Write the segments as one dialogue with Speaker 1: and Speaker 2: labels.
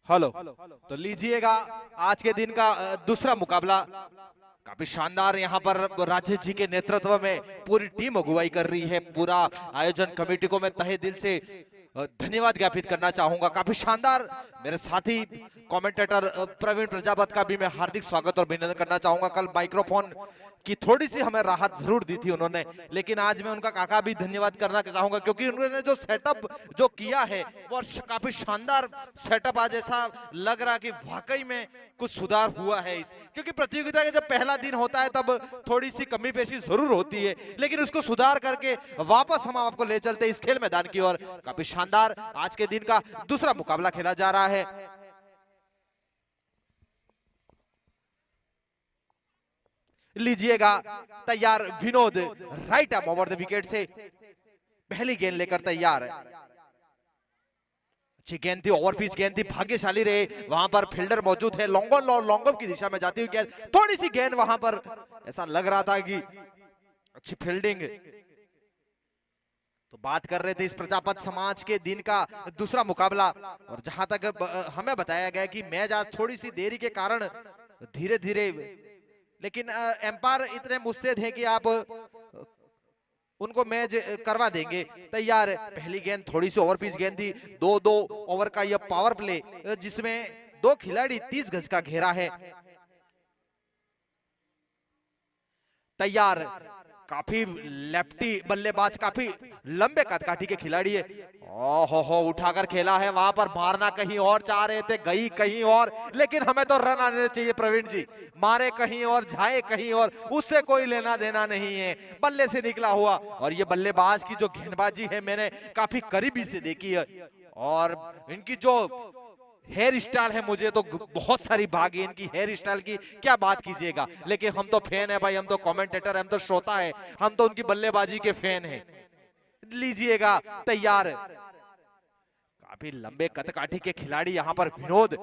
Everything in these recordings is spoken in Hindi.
Speaker 1: हेलो। तो लीजिएगा आज के दिन का दूसरा मुकाबला। काफी शानदार यहाँ पर राजेश जी के नेतृत्व में पूरी टीम अगुवाई कर रही है। पूरा आयोजन कमेटी को मैं तहे दिल से धन्यवाद ज्ञापित करना चाहूंगा। काफी शानदार मेरे साथी कमेंटेटर प्रवीण प्रजापत का भी मैं हार्दिक स्वागत और अभिनंदन करना चाहूंगा। कल माइक्रोफोन की थोड़ी सी हमें राहत जरूर दी थी उन्होंने, लेकिन आज मैं उनका काका भी धन्यवाद करना चाहूंगा क्योंकि उन्होंने जो सेटअप जो किया है वो काफी शानदार सेटअप। आज ऐसा लग रहा कि वाकई में कुछ सुधार हुआ है क्योंकि प्रतियोगिता का जब पहला दिन होता है तब थोड़ी सी कमी पेशी जरूर होती है, लेकिन उसको सुधार करके वापस हम आपको ले चलते इस खेल मैदान की ओर। काफी शानदार आज के दिन का दूसरा मुकाबला खेला जा रहा है। लीजिएगा तैयार Vinod, right arm over the wicket से पहली गेंद लेकर तैयार। अच्छी गेंद थी, ओवर पिच गेंद थी, भाग्यशाली रहे वहां पर फील्डर मौजूद है। लॉन्ग ऑफ की दिशा में जाती हुई गेंद, थोड़ी सी गेंद वहां पर ऐसा लग रहा था कि अच्छी फील्डिंग। तो बात कर रहे थे इस प्रजापत समाज के दिन का दूसरा मुकाबला, और जहां तक हमें बताया गया कि मैच आज थोड़ी सी देरी के कारण धीरे धीरे, लेकिन एम्पायर इतने मुस्तैद हैं कि आप उनको मैच करवा देंगे। तैयार पहली गेंद थोड़ी सी ओवर पिच गेंद थी। दो ओवर का यह पावर प्ले जिसमें दो खिलाड़ी 30 गज का घेरा है। तैयार काफी लेफ्टी बल्लेबाज, काफी लंबे कदकाठी के खिलाड़ी है। ओहो उठाकर खेला है, वहां पर मारना कहीं और चाह रहे थे, गई कहीं और, लेकिन हमें तो रन आने चाहिए प्रवीण जी। मारे कहीं और जाए कहीं और, उससे कोई लेना देना नहीं है। बल्ले से निकला हुआ, और ये बल्लेबाज की जो गेंदबाजी है मैंने काफी करीबी से देखी है, और इनकी जो हेयर स्टाइल है, मुझे तो बहुत सारी भागी इनकी हेयर स्टाइल की, क्या बात कीजिएगा। लेकिन हम तो फैन है भाई, हम तो कमेंटेटर, हम तो श्रोता है, हम तो उनकी बल्लेबाजी के फैन हैं। लीजिएगा तैयार काफी लंबे कदकाठी के खिलाड़ी यहाँ पर विनोद,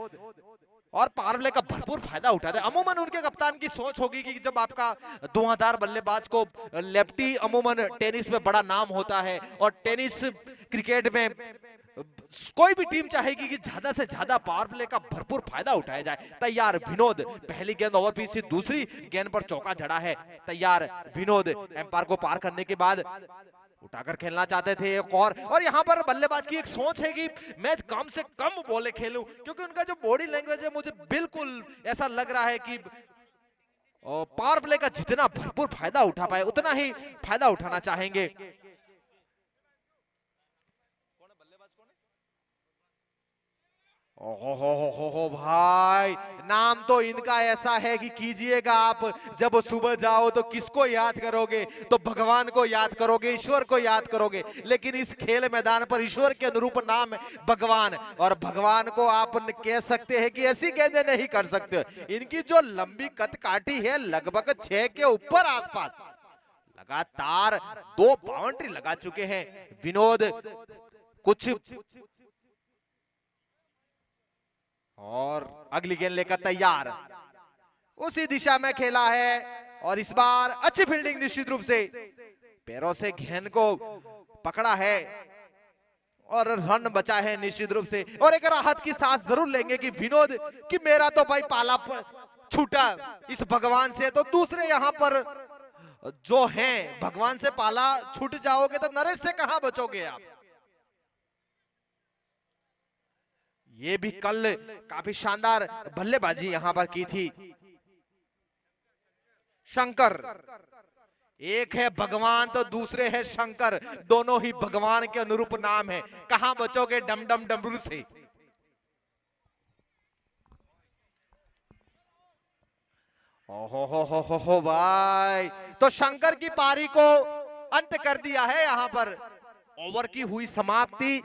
Speaker 1: और पावर प्ले का भरपूर फायदा उठाते हैं। अमूमन उनके कप्तान की सोच होगी कि जब आपका धुआंधार बल्लेबाज को लेफ्टी, अमूमन टेनिस में बड़ा नाम होता है, और टेनिस क्रिकेट में कोई भी टीम चाहेगी कि ज्यादा से ज्यादा पावर प्ले का भरपूर फायदा उठाया जाए। तैयार विनोद, पहली गेंद ओवर पिच से दूसरी गेंद पर चौका जड़ा है। तैयार विनोद एम्पायर को पार करने के बाद उठाकर खेलना चाहते थे एक और यहाँ पर बल्लेबाज की एक सोच है कि मैं कम से कम बॉलें खेलूं, क्योंकि उनका जो बॉडी लैंग्वेज है मुझे बिल्कुल ऐसा लग रहा है कि पावर प्ले का जितना भरपूर फायदा उठा पाए उतना ही फायदा उठाना चाहेंगे। ओहो भाई, नाम तो इनका ऐसा है कि कीजिएगा आप, जब सुबह जाओ तो किसको याद करोगे? तो भगवान को याद करोगे, ईश्वर को याद करोगे, लेकिन इस खेल मैदान पर ईश्वर के अनुरूप नाम है भगवान, और भगवान को आप कह सकते हैं कि ऐसी गेंदें नहीं कर सकते। इनकी जो लंबी कद काटी है लगभग 6 के ऊपर आसपास, लगातार 2 बाउंड्री लगा चुके हैं विनोद। कुछ और अगली गेंद लेकर तैयार, उसी दिशा में खेला है, और इस बार अच्छी फील्डिंग निश्चित रूप से, पैरों से गेंद को पकड़ा है और रन बचा है निश्चित रूप से। और एक राहत की सांस जरूर लेंगे कि विनोद कि मेरा तो भाई पाला छूटा इस भगवान से, तो दूसरे यहाँ पर जो हैं भगवान से पाला छूट जाओगे तो नरेश से कहां बचोगे आप। ये भी कल काफी शानदार बल्लेबाजी यहां पर की थी शंकर। एक है भगवान तो दूसरे है शंकर, दोनों ही भगवान के अनुरूप नाम है, कहां बचोगे डम डम डमरू से। ओहो भाई, तो शंकर की पारी को अंत कर दिया है। यहां पर ओवर की हुई समाप्ति,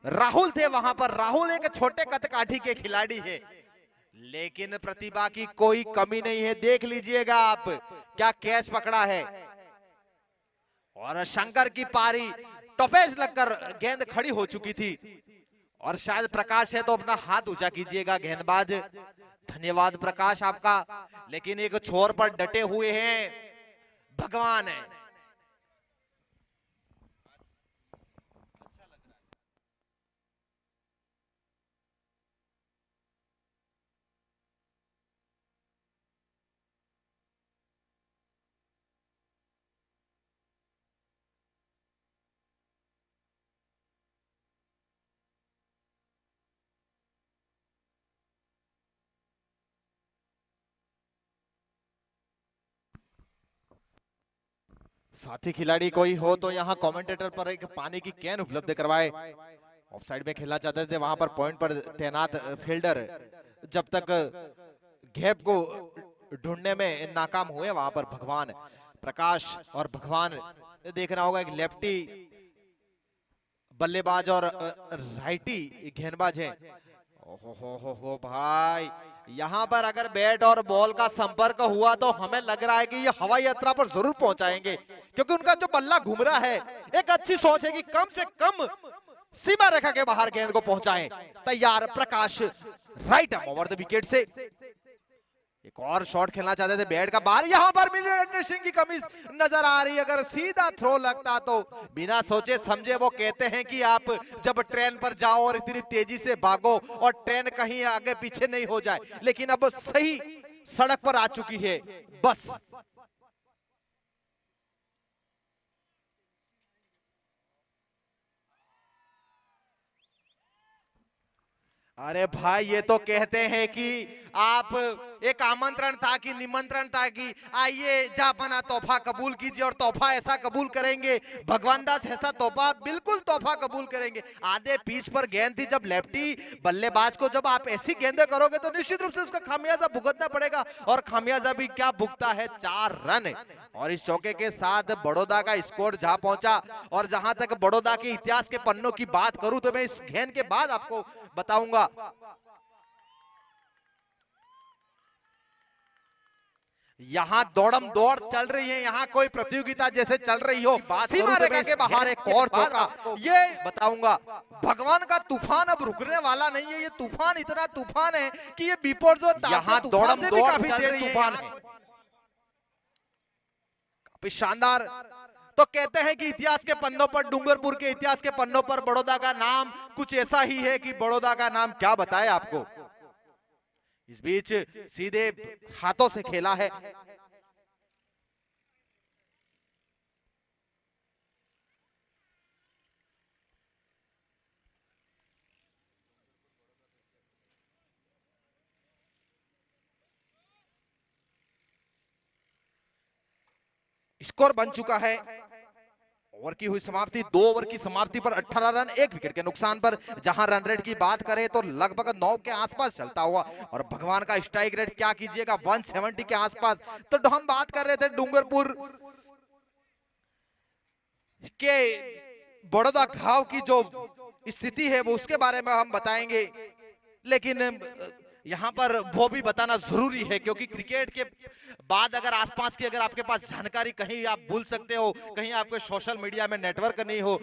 Speaker 1: राहुल थे वहां पर। राहुल एक छोटे कदकाठी के खिलाड़ी है, लेकिन प्रतिभा की कोई कमी नहीं है। देख लीजिएगा आप क्या कैच पकड़ा है, और शंकर की पारी टॉपेज लगकर गेंद खड़ी हो चुकी थी, और शायद प्रकाश है तो अपना हाथ ऊंचा कीजिएगा गेंदबाज। धन्यवाद प्रकाश आपका, लेकिन एक छोर पर डटे हुए हैं भगवान है। साथी खिलाड़ी कोई हो तो यहाँ कमेंटेटर पर एक पानी की कैन उपलब्ध करवाए। ऑफ साइड में खेलना चाहते थे, वहां पर पॉइंट पर तैनात फील्डर जब तक गैप को ढूंढने में नाकाम हुए, वहां पर भगवान प्रकाश और भगवान देखना होगा, एक लेफ्टी बल्लेबाज और राइटी गेंदबाज है। हो भाई, यहाँ पर अगर बैट और बॉल का संपर्क हुआ तो हमें लग रहा है कि ये हवाई यात्रा पर जरूर पहुंचाएंगे, क्योंकि उनका जो बल्ला घूम रहा है, एक अच्छी सोच है कि कम से कम सीमा रेखा के बाहर गेंद को पहुंचाएं। तैयार प्रकाश, राइट ओवर द विकेट से एक और शॉट खेलना चाहते थे, बैट का बाहर, यहां पर मिडल की कमी नजर आ रही है। अगर सीधा थ्रो लगता तो बिना सोचे समझे, वो कहते हैं कि आप जब ट्रेन पर जाओ और इतनी तेजी से भागो और ट्रेन कहीं आगे पीछे नहीं हो जाए, लेकिन अब सही सड़क पर आ चुकी है बस। अरे भाई, ये तो कहते हैं कि आप एक आमंत्रण था कि निमंत्रण था कि आइए जापाना तोहफा कबूल कीजिए, और तोहफा ऐसा कबूल करेंगे, भगवान दास ऐसा तोहफा बिल्कुल तोहफा कबूल करेंगे। आधे पिच पर गेंद थी, जब लेफ्टी बल्लेबाज को जब आप ऐसी गेंदें करोगे तो निश्चित रूप से उसका खामियाजा भुगतना पड़ेगा, और खामियाजा भी क्या भुगता है, 4 रन। और इस चौके के साथ बड़ौदा का स्कोर जहां पहुंचा, और जहां तक बड़ौदा के इतिहास के पन्नों की बात करूं तो मैं इस गेंद के बाद आपको बताऊंगा। यहाँ दौड़म दौड़ चल रही है, यहाँ कोई प्रतियोगिता जैसे चल रही हो। सीमा रेखा के बाहर एक और चौका, ये बताऊंगा, भगवान का तूफान अब रुकने वाला नहीं है। ये तूफान इतना तूफान है कि ये बिपोर यहाँ दौड़म दौड़ काफी तेज तूफान है, काफी शानदार। तो कहते हैं कि इतिहास के पन्नों पर, डूंगरपुर के इतिहास के पन्नों पर बड़ौदा का नाम कुछ ऐसा ही है कि बड़ौदा का नाम क्या बताए आपको। इस बीच सीधे हाथों से खेला है, स्कोर बन चुका है। ओवर की हुई समाप्ति, 2 ओवर की समाप्ति पर 18 रन 1 विकेट के नुकसान पर। जहां रन रेट की बात करें तो लगभग 9 के आसपास चलता हुआ, और भगवान का स्ट्राइक रेट क्या कीजिएगा 170 के आसपास। तो हम बात कर रहे थे डूंगरपुर के बड़ौदा घाव की जो स्थिति है वो उसके बारे में हम बताएंगे, लेकिन यहाँ पर वो भी बताना जरूरी है, क्योंकि क्रिकेट के बाद अगर आसपास की अगर आपके पास जानकारी कहीं आप भूल सकते हो, कहीं आपके सोशल मीडिया में नेटवर्क नहीं हो,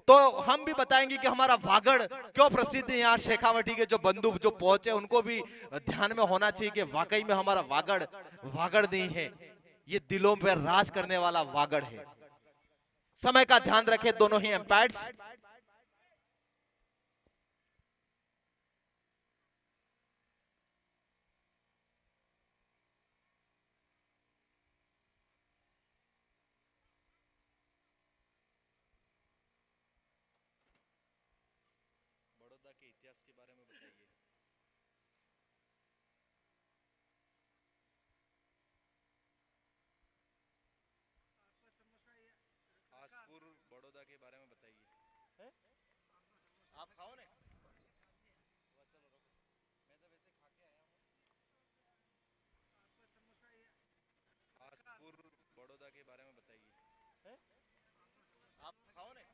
Speaker 1: तो हम भी बताएंगे कि हमारा वागड़ क्यों प्रसिद्ध है। यहाँ शेखावटी के जो बंधु जो पहुंचे उनको भी ध्यान में होना चाहिए कि वाकई में हमारा वागड़ वागड़ नहीं है, ये दिलों पर राज करने वाला वागड़ है। समय का ध्यान रखें दोनों ही एम्पायर्स। के इतिहास के बारे में बताइए। खासपुर बड़ौदा के बारे में बताइए। आप खाओ ने? चलो रुको, मैं तो वैसे खा के आया हूँ। खासपुर बड़ौदा के बारे में बताइए। आप खाओ ने?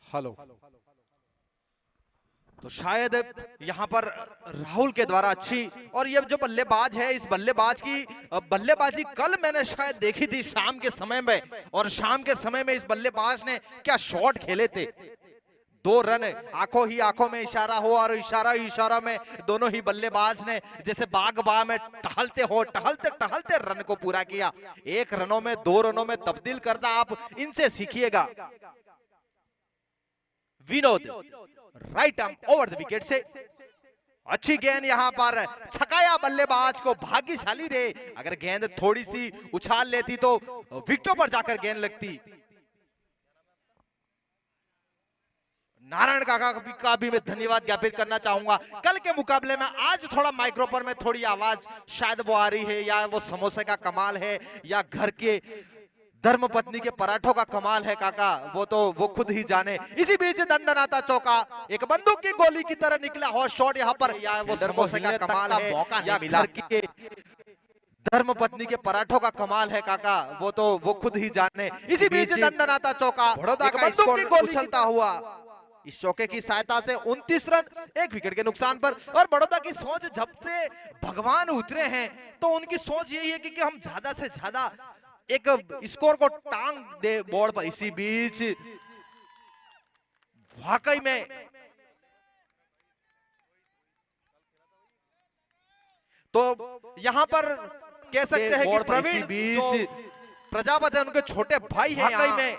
Speaker 1: हेलो। तो शायद यहां पर राहुल के द्वारा अच्छी, और ये जो बल्लेबाज है, इस बल्लेबाज की बल्लेबाजी कल मैंने शायद देखी थी शाम के समय में, और शाम के समय में इस बल्लेबाज ने क्या शॉट खेले थे। 2 रन आंखों ही आंखों में इशारा हो और इशारा ही इशारा में दोनों ही बल्लेबाज ने जैसे बागबां में टहलते टहलते रन को पूरा किया। 1 रनों में 2 रनों में तब्दील करना आप इनसे सीखिएगा। Vinod right arm over the wicket से अच्छी गेंद यहां पर छकाया बल्लेबाज को, भाग्यशाली रे, अगर गेंद थोड़ी सी उछाल लेती तो विकेटों पर जाकर गेंद लगती। नारायण काका का भी मैं धन्यवाद ज्ञापित करना चाहूंगा। कल के मुकाबले में आज थोड़ा माइक्रोफोन में थोड़ी आवाज शायद वो आ रही है, या वो समोसे का कमाल है या घर के धर्मपत्नी के पराठों का कमाल है काका, वो खुद ही जाने। इसी बीच दंदनाता चौका, एक बंदूक की गोली की तरह निकला हो शॉट यहाँ पर, या वो समोसे का कमाल है या घर के धर्मपत्नी के पराठों का कमाल है काका, वो खुद ही जाने। इसी बीच दंदनाता चौका, बड़ौदा का स्कोर उछलता हुआ, इस चौके की सहायता से 29 रन 1 विकेट के नुकसान पर। और बड़ौदा की सोच, जब से भगवान उतरे हैं तो उनकी सोच यही है कि हम ज्यादा से ज्यादा एक स्कोर को टांग दे बोर्ड पर। इसी बीच वाकई में तो यहां पर कह सकते हैं कि प्रवीण बीच प्रजापति उनके छोटे भाई हैं, वाकई में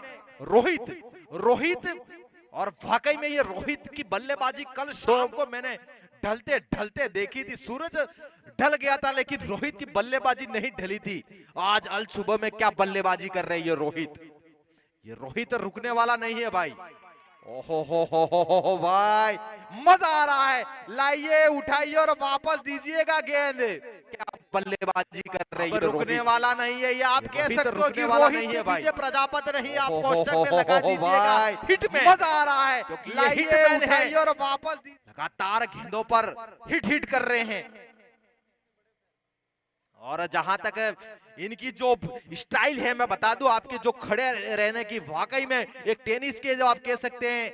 Speaker 1: रोहित और वाकई में ये रोहित की बल्लेबाजी कल शाम को मैंने ढलते ढलते देखी थी। सूरज ढल गया था लेकिन रोहित की बल्लेबाजी नहीं ढली थी। आज अल सुबह में क्या बल्लेबाजी कर रहे हैं ये रोहित रुकने वाला नहीं है भाई। ओहो हो भाई, मजा आ रहा है, लाइए उठाइए और वापस दीजिएगा गेंद। क्या बल्लेबाजी कर रही है, रुकने वाला नहीं है ये, आप कह सकते हो कि रोहित के पीछे प्रजापति नहीं, आप पोस्टर में लगा दीजिएगा। हिट में मजा आ रहा है, लाइए उठाइए और वापस लगातार गेंदों पर हिट कर रहे हैं। और जहां तक इनकी जो स्टाइल है, मैं बता दूं आपके जो खड़े रहने की, वाकई में एक टेनिस के जो आप कह सकते हैं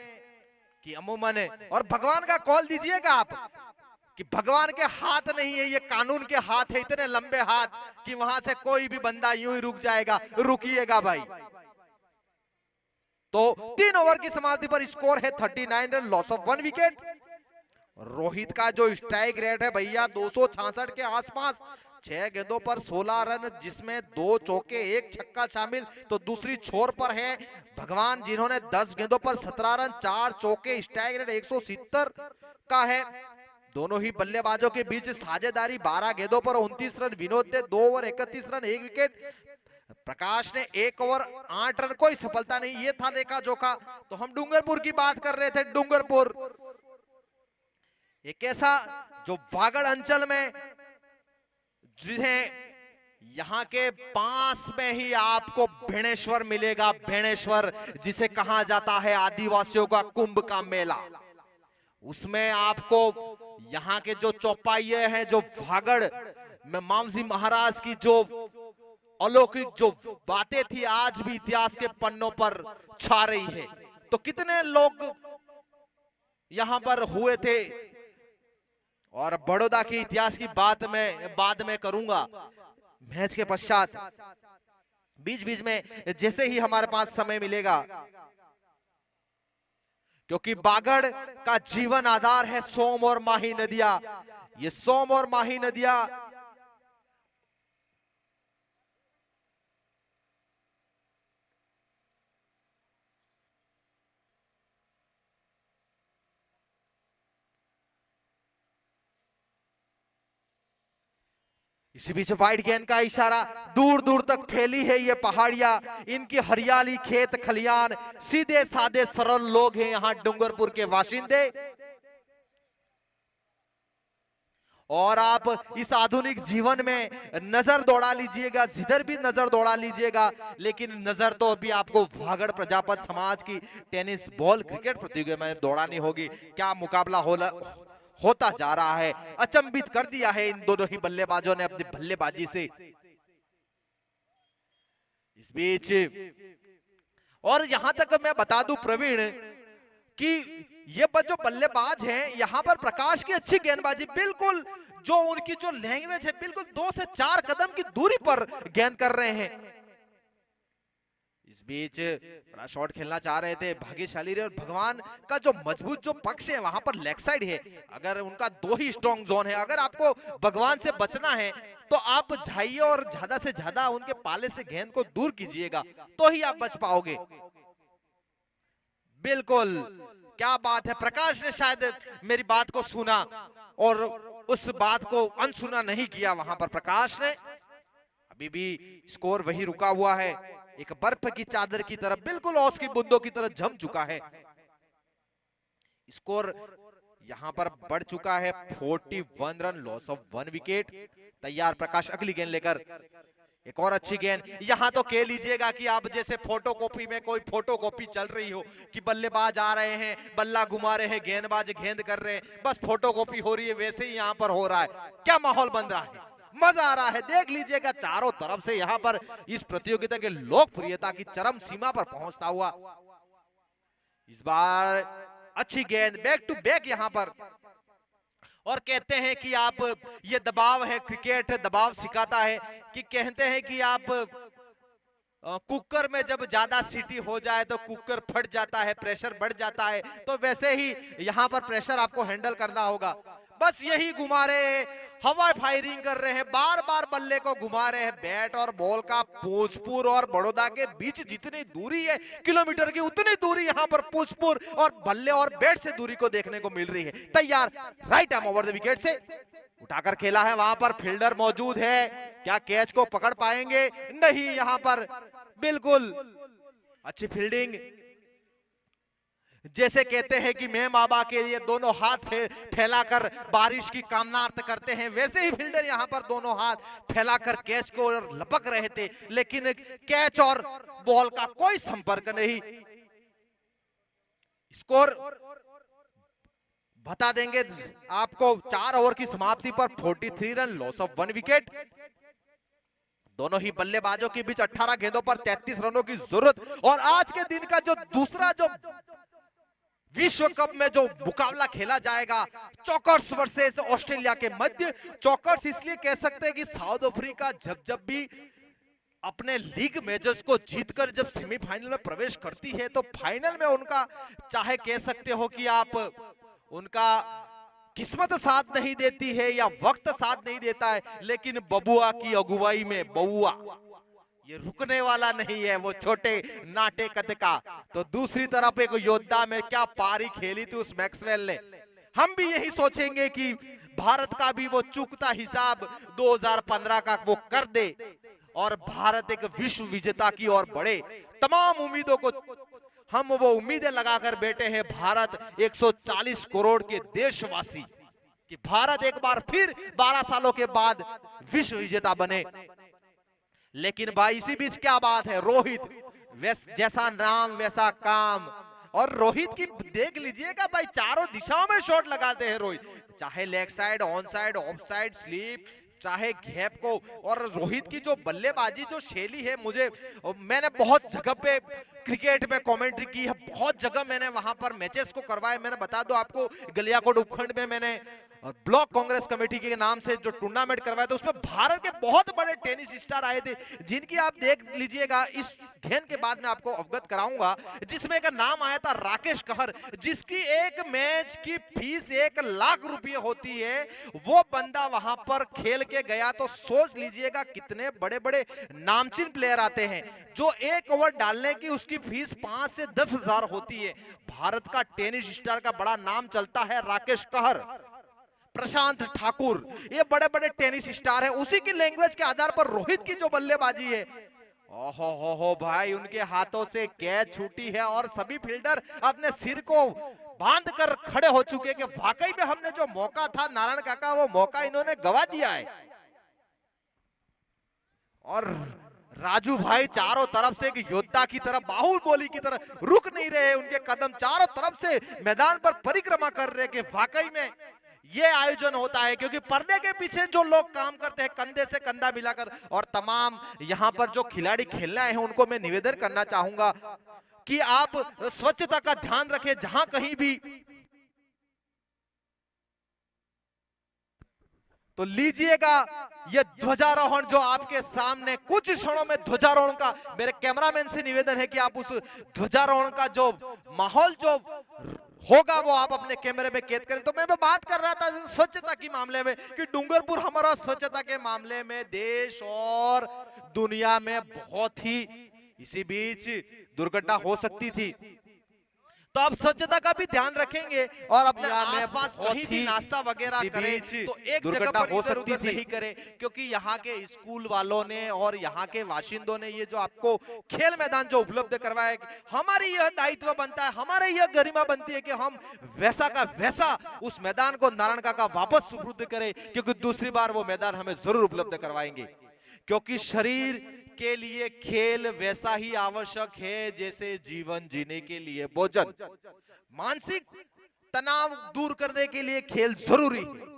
Speaker 1: कि अमूमन है। और भगवान का कॉल दीजिएगा आप कि भगवान के हाथ नहीं है, ये कानून के हाथ है, इतने लंबे हाथ कि वहां से कोई भी बंदा यूं ही रुक जाएगा। रुकिएगा भाई। तो 3 ओवर की समाप्ति पर स्कोर है 39 run, loss of 1 wicket. Rohit का जो स्ट्राइक रेट है भैया 266 के आसपास, 6 गेंदों पर 16 रन, जिसमें 2 चौके 1 छक्का शामिल। तो दूसरी छोर पर है भगवान, जिन्होंने 10 गेंदों पर 17 रन, 4 चौके, स्ट्राइक रेट 170 का है। दोनों ही बल्लेबाजों के बीच साझेदारी, 12 गेंदों पर 29 रन। विनोद ने 2 ओवर 31 रन 1 विकेट। प्रकाश ने 1 ओवर 8 रन, कोई सफलता नहीं। ये था देखा जोखा। तो हम डूंगरपुर की बात कर रहे थे। डूंगरपुर एक ऐसा जो वागड़ अंचल में, जिन्हें यहाँ के पास में ही आपको भेड़ेश्वर मिलेगा। भेड़ेश्वर जिसे कहा जाता है आदिवासियों का कुंभ का मेला, उसमें आपको यहाँ के जो चौपाइये हैं, जो वागड़ में मामजी महाराज की जो अलौकिक जो बातें थी, आज भी इतिहास के पन्नों पर छा रही है। तो कितने लोग यहाँ पर हुए थे, और बड़ौदा की इतिहास की बात मैं बाद में करूंगा मैच के पश्चात, बीच बीच में जैसे ही हमारे पास समय मिलेगा, क्योंकि बागड़ का जीवन आधार है सोम और माही नदियां। ये सोम और माही नदियां इसी बीच वाइड गेंद का इशारा, दूर दूर तक फैली है ये पहाड़ियां, इनकी हरियाली, खेत खलियान, सीधे साधे सरल लोग हैं यहाँ डूंगरपुर के बाशिंदे। और आप इस आधुनिक जीवन में नजर दौड़ा लीजिएगा, जिधर भी नजर दौड़ा लीजिएगा, लेकिन नजर तो अभी आपको वागड़ प्रजापत समाज की टेनिस बॉल क्रिकेट प्रतियोगिता में दौड़ानी होगी। क्या मुकाबला होता जा रहा है, अचंभित कर दिया है इन दोनों ही बल्लेबाजों ने अपनी बल्लेबाजी से। इस बीच और यहां तक मैं बता दूं प्रवीण कि ये जो बल्लेबाज हैं, यहां पर प्रकाश की अच्छी गेंदबाजी, बिल्कुल जो उनकी जो लैंग्वेज है, बिल्कुल 2 से 4 कदम की दूरी पर गेंद कर रहे हैं। इस इस बीच बड़ा शॉट खेलना चाह रहे थे भाग्यशाली रहे, और भगवान का जो मजबूत जो पक्ष है वहां पर लेग साइड है, अगर उनका दो ही स्ट्रॉन्ग जोन है, अगर आपको भगवान से बचना है तो आप जाइए और ज्यादा से ज्यादा उनके पाले से गेंद को दूर कीजिएगा, तो ही आप बच पाओगे। बिल्कुल, क्या बात है, प्रकाश ने शायद मेरी बात को सुना और उस बात को अनसुना नहीं किया वहां पर प्रकाश ने। अभी भी स्कोर वही रुका हुआ है, एक बर्फ की चादर की तरफ, बिल्कुल औस की बूंदों की तरह जम चुका है। स्कोर यहां पर बढ़ चुका है 41 रन, लॉस ऑफ 1 विकेट। तैयार प्रकाश अगली गेंद लेकर, एक और अच्छी गेंद। यहां तो कह लीजिएगा कि आप जैसे फोटोकॉपी में कोई फोटोकॉपी चल रही हो कि बल्लेबाज आ रहे हैं, बल्ला घुमा रहे हैं, गेंदबाज गेंद कर रहे हैं, बस फोटोकॉपी हो रही है, वैसे ही यहां पर हो रहा है। क्या माहौल बन रहा है, मजा आ रहा है। देख लीजिएगा चारों तरफ से यहां पर इस प्रतियोगिता के लोकप्रियता की चरम सीमा पर पहुंचता हुआ। इस बार अच्छी गेंद, बैक टू बैक यहां पर, और कहते हैं कि आप, ये दबाव है, क्रिकेट दबाव सिखाता है कि कहते हैं कि आप कुकर में जब ज्यादा सीटी हो जाए तो कुकर फट जाता है, प्रेशर बढ़ जाता है, तो वैसे ही यहां पर प्रेशर आपको हैंडल करना होगा। बस यही घुमा रहे हैं, हवा फायरिंग कर रहे हैं, बार बार बल्ले को घुमा रहे हैं। बैट और बॉल का भोजपुर और बड़ौदा के बीच जितनी दूरी है किलोमीटर की, उतनी दूरी यहां पर भोजपुर और बल्ले और बैट से दूरी को देखने को मिल रही है। तैयार, right arm over the wicket से उठाकर खेला है, वहां पर फील्डर मौजूद है, क्या कैच को पकड़ पाएंगे? नहीं, यहां पर बिल्कुल अच्छी फील्डिंग। जैसे कहते हैं कि मैं बाबा के लिए दोनों हाथ फैलाकर बारिश की कामना अर्थ करते हैं, वैसे ही फील्डर यहां पर दोनों हाथ फैलाकर कैच को लपक रहे थे, लेकिन कैच और बॉल का कोई संपर्क नहीं। स्कोर बता देंगे आपको, 4 ओवर की समाप्ति पर 43 रन, लॉस ऑफ 1 विकेट। दोनों ही बल्लेबाजों के बीच 18 गेंदों पर 33 रनों की जरूरत। और आज के दिन का जो दूसरा जो विश्व कप में जो मुकाबला खेला जाएगा, चौकर्स वर्सेस ऑस्ट्रेलिया के मध्य। चौकर्स इसलिए कह सकते हैं कि साउथ अफ्रीका जब भी अपने लीग मैचेस को जीतकर जब सेमीफाइनल में प्रवेश करती है, तो फाइनल में उनका, चाहे कह सकते हो कि आप, उनका किस्मत साथ नहीं देती है या वक्त साथ नहीं देता है, लेकिन बबुआ की अगुवाई में बबुआ ये रुकने वाला नहीं है, वो छोटे नाटे कद का। तो दूसरी तरफ एक योद्धा में क्या पारी खेली थी उस मैक्सवेल ने। हम भी यही सोचेंगे कि भारत का भी वो चूकता हिसाब 2015 का वो कर दे और भारत एक विश्व विजेता की ओर बढ़े। तमाम उम्मीदों को हम वो उम्मीदें लगाकर बैठे हैं, भारत 140 करोड़ के देशवासी, कि भारत एक बार फिर 12 सालों के बाद विश्व विजेता बने। लेकिन भाई इसी बीच क्या बात है, रोहित जैसा नाम वैसा काम। और रोहित की देख लीजिएगा भाई, चारों दिशाओं में शॉट लगाते हैं रोहित, चाहे leg side, on side, of side, sleep, चाहे गैप को। और रोहित की जो बल्लेबाजी, जो शैली है, मैंने बहुत जगह पे क्रिकेट में कमेंट्री की है, बहुत जगह मैंने वहां पर मैचेस को करवाए। मैंने बता दो आपको, गलियाकोट उपखंड में मैंने ब्लॉक कांग्रेस कमेटी के नाम से जो टूर्नामेंट करवाया था, उसमें भारत के बहुत बड़े टेनिस स्टार आए थे, जिनकी आप देख लीजिएगा। इस गेंद के बाद मैं आपको अवगत कराऊंगा, जिसमें एक नाम आया था राकेश कहर, जिसकी एक मैच की फीस 1 लाख रुपए होती है। वो बंदा वहां पर खेल के गया, तो सोच लीजिएगा कितने बड़े बड़े नामचीन प्लेयर आते हैं, जो 1 ओवर डालने की उसकी फीस 5 से 10 हजार होती है। भारत का टेनिस स्टार का बड़ा नाम चलता है, राकेश कहर, प्रशांत ठाकुर, ये बड़े बड़े टेनिस स्टार हैं। उसी की लैंग्वेज के आधार पर रोहित की जो बल्लेबाजी है, ओहो हो भाई, उनके हाथों से कैच छूटी है और सभी फील्डर अपने सिर को बांध कर खड़े हो चुके कि वाकई में हमने जो मौका था नारायण काका, वो मौका इन्होंने गवा दिया है। और राजू भाई चारों तरफ से एक योद्धा की तरह, बाहुबली की तरह रुक नहीं रहे, उनके कदम चारों तरफ से मैदान पर परिक्रमा कर रहे कि वाकई में ये आयोजन होता है। क्योंकि पर्दे के पीछे जो लोग काम करते हैं कंधे से कंधा मिलाकर, और तमाम यहाँ पर जो खिलाड़ी खेलने आए हैं, उनको मैं निवेदन करना चाहूंगा कि आप स्वच्छता का ध्यान रखें। जहां कहीं भी तो लीजिएगा ये ध्वजारोहण जो आपके सामने कुछ क्षणों में ध्वजारोहण का, मेरे कैमरामैन से निवेदन है कि आप उस ध्वजारोहण का जो माहौल जो होगा वो आप अपने कैमरे में कैद करें। तो मैं बात कर रहा था स्वच्छता के मामले में कि डूंगरपुर हमारा स्वच्छता के मामले में देश और दुनिया में बहुत ही, इसी बीच दुर्घटना हो सकती थी, तो आप स्वच्छता का भी ध्यान रखेंगे और अपने आसपास कहीं भी नाश्ता वगैरह करें तो एक जगह पर हो सकती थी नहीं करें, क्योंकि यहाँ के स्कूल वालों ने और यहाँ के बाशिंदों ने ये जो आपको खेल मैदान जो उपलब्ध करवाया, हमारी यह दायित्व बनता है, हमारी यह गरिमा बनती है कि हम वैसा का वैसा उस मैदान को नारायण काका वापस सुपुर्द करें, क्योंकि दूसरी बार वो मैदान हमें जरूर उपलब्ध करवाएंगे। क्योंकि शरीर के लिए खेल वैसा ही आवश्यक है जैसे जीवन जीने के लिए भोजन। मानसिक तनाव दूर करने के लिए खेल जरूरी है।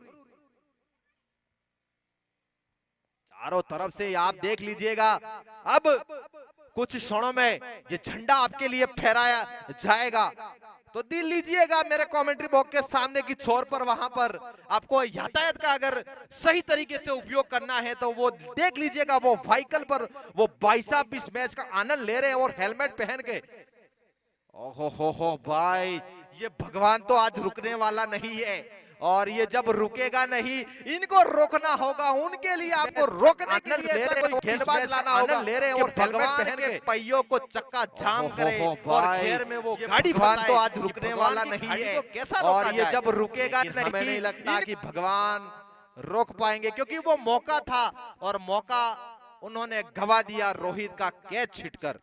Speaker 1: चारों तरफ से आप देख लीजिएगा, अब कुछ क्षणों में ये झंडा आपके लिए फहराया जाएगा, तो दिल लीजिएगा मेरे कमेंट्री बॉक्स के सामने की छोर पर, वहां पर आपको यातायात का अगर सही तरीके से उपयोग करना है तो वो देख लीजिएगा, वो व्हीकल पर वो भाई साहब इस मैच का आनंद ले रहे हैं और हेलमेट पहन के। ओहो हो भाई, ये भगवान तो आज रुकने वाला नहीं है, और ये जब रुकेगा नहीं, इनको रोकना होगा। उनके लिए आपको रोकने के लिए ऐसा कोई गेंदबाज लाना होगा, ले रहे हैं और भगवान के पहियों को चक्का जाम करे और घेर में वो गाड़ी भगवान तो आज रुकने वाला नहीं है, कैसा और ये जब रुकेगा नहीं, हमें नहीं लगता कि भगवान रोक पाएंगे, क्योंकि वो मौका था और मौका उन्होंने गवा दिया रोहित का कैच छिटकर।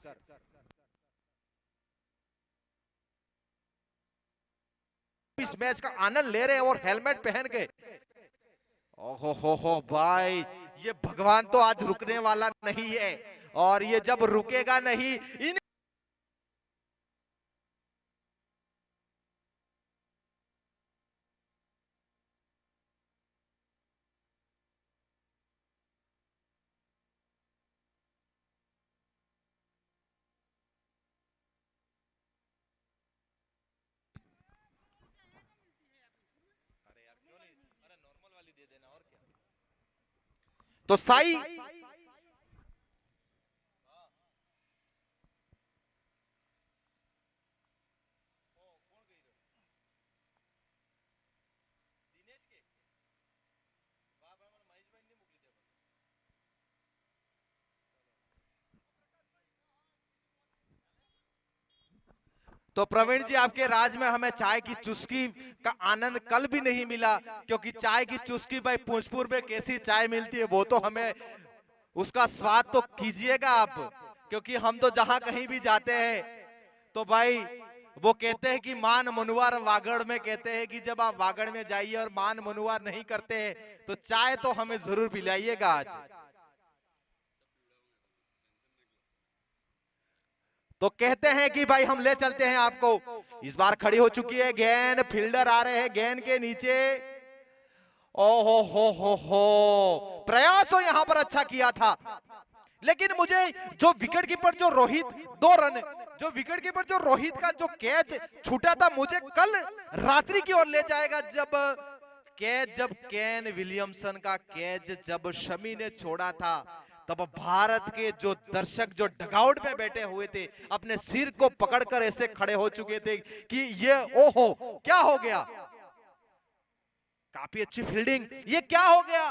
Speaker 1: इस मैच का आनंद ले रहे हैं और हेलमेट पहन के। ओहो हो भाई, ये भगवान तो आज रुकने वाला नहीं है, और ये जब रुकेगा नहीं, इन तो साई तो प्रवीण जी, आपके राज में हमें चाय की चुस्की का आनंद कल भी नहीं मिला, क्योंकि चाय की चुस्की भाई पूंजपुर में कैसी चाय मिलती है वो तो हमें उसका स्वाद तो कीजिएगा आप, क्योंकि हम तो जहां कहीं भी जाते हैं तो भाई वो कहते हैं कि मान मनुवार वागड़ में कहते हैं कि जब आप वागड़ में जाइए और मान मनुवार नहीं करते हैं तो चाय तो हमें जरूर पिलाइएगा आज। तो कहते हैं कि भाई हम ले चलते हैं आपको। इस बार खड़ी हो चुकी है गेंद, फील्डर आ रहे हैं गेंद के नीचे। ओहो हो, प्रयास तो यहां पर अच्छा किया था, लेकिन मुझे जो विकेट कीपर जो रोहित, 2 रन जो विकेट कीपर जो रोहित का जो कैच छूटा था, मुझे कल रात्रि की ओर ले जाएगा, जब केन विलियमसन का कैच जब शमी ने छोड़ा था, तब भारत के जो दर्शक जो डगआउट में बैठे हुए थे अपने सिर को पकड़कर ऐसे खड़े हो चुके थे कि ये ओहो क्या हो गया, काफी अच्छी फील्डिंग, ये क्या हो गया।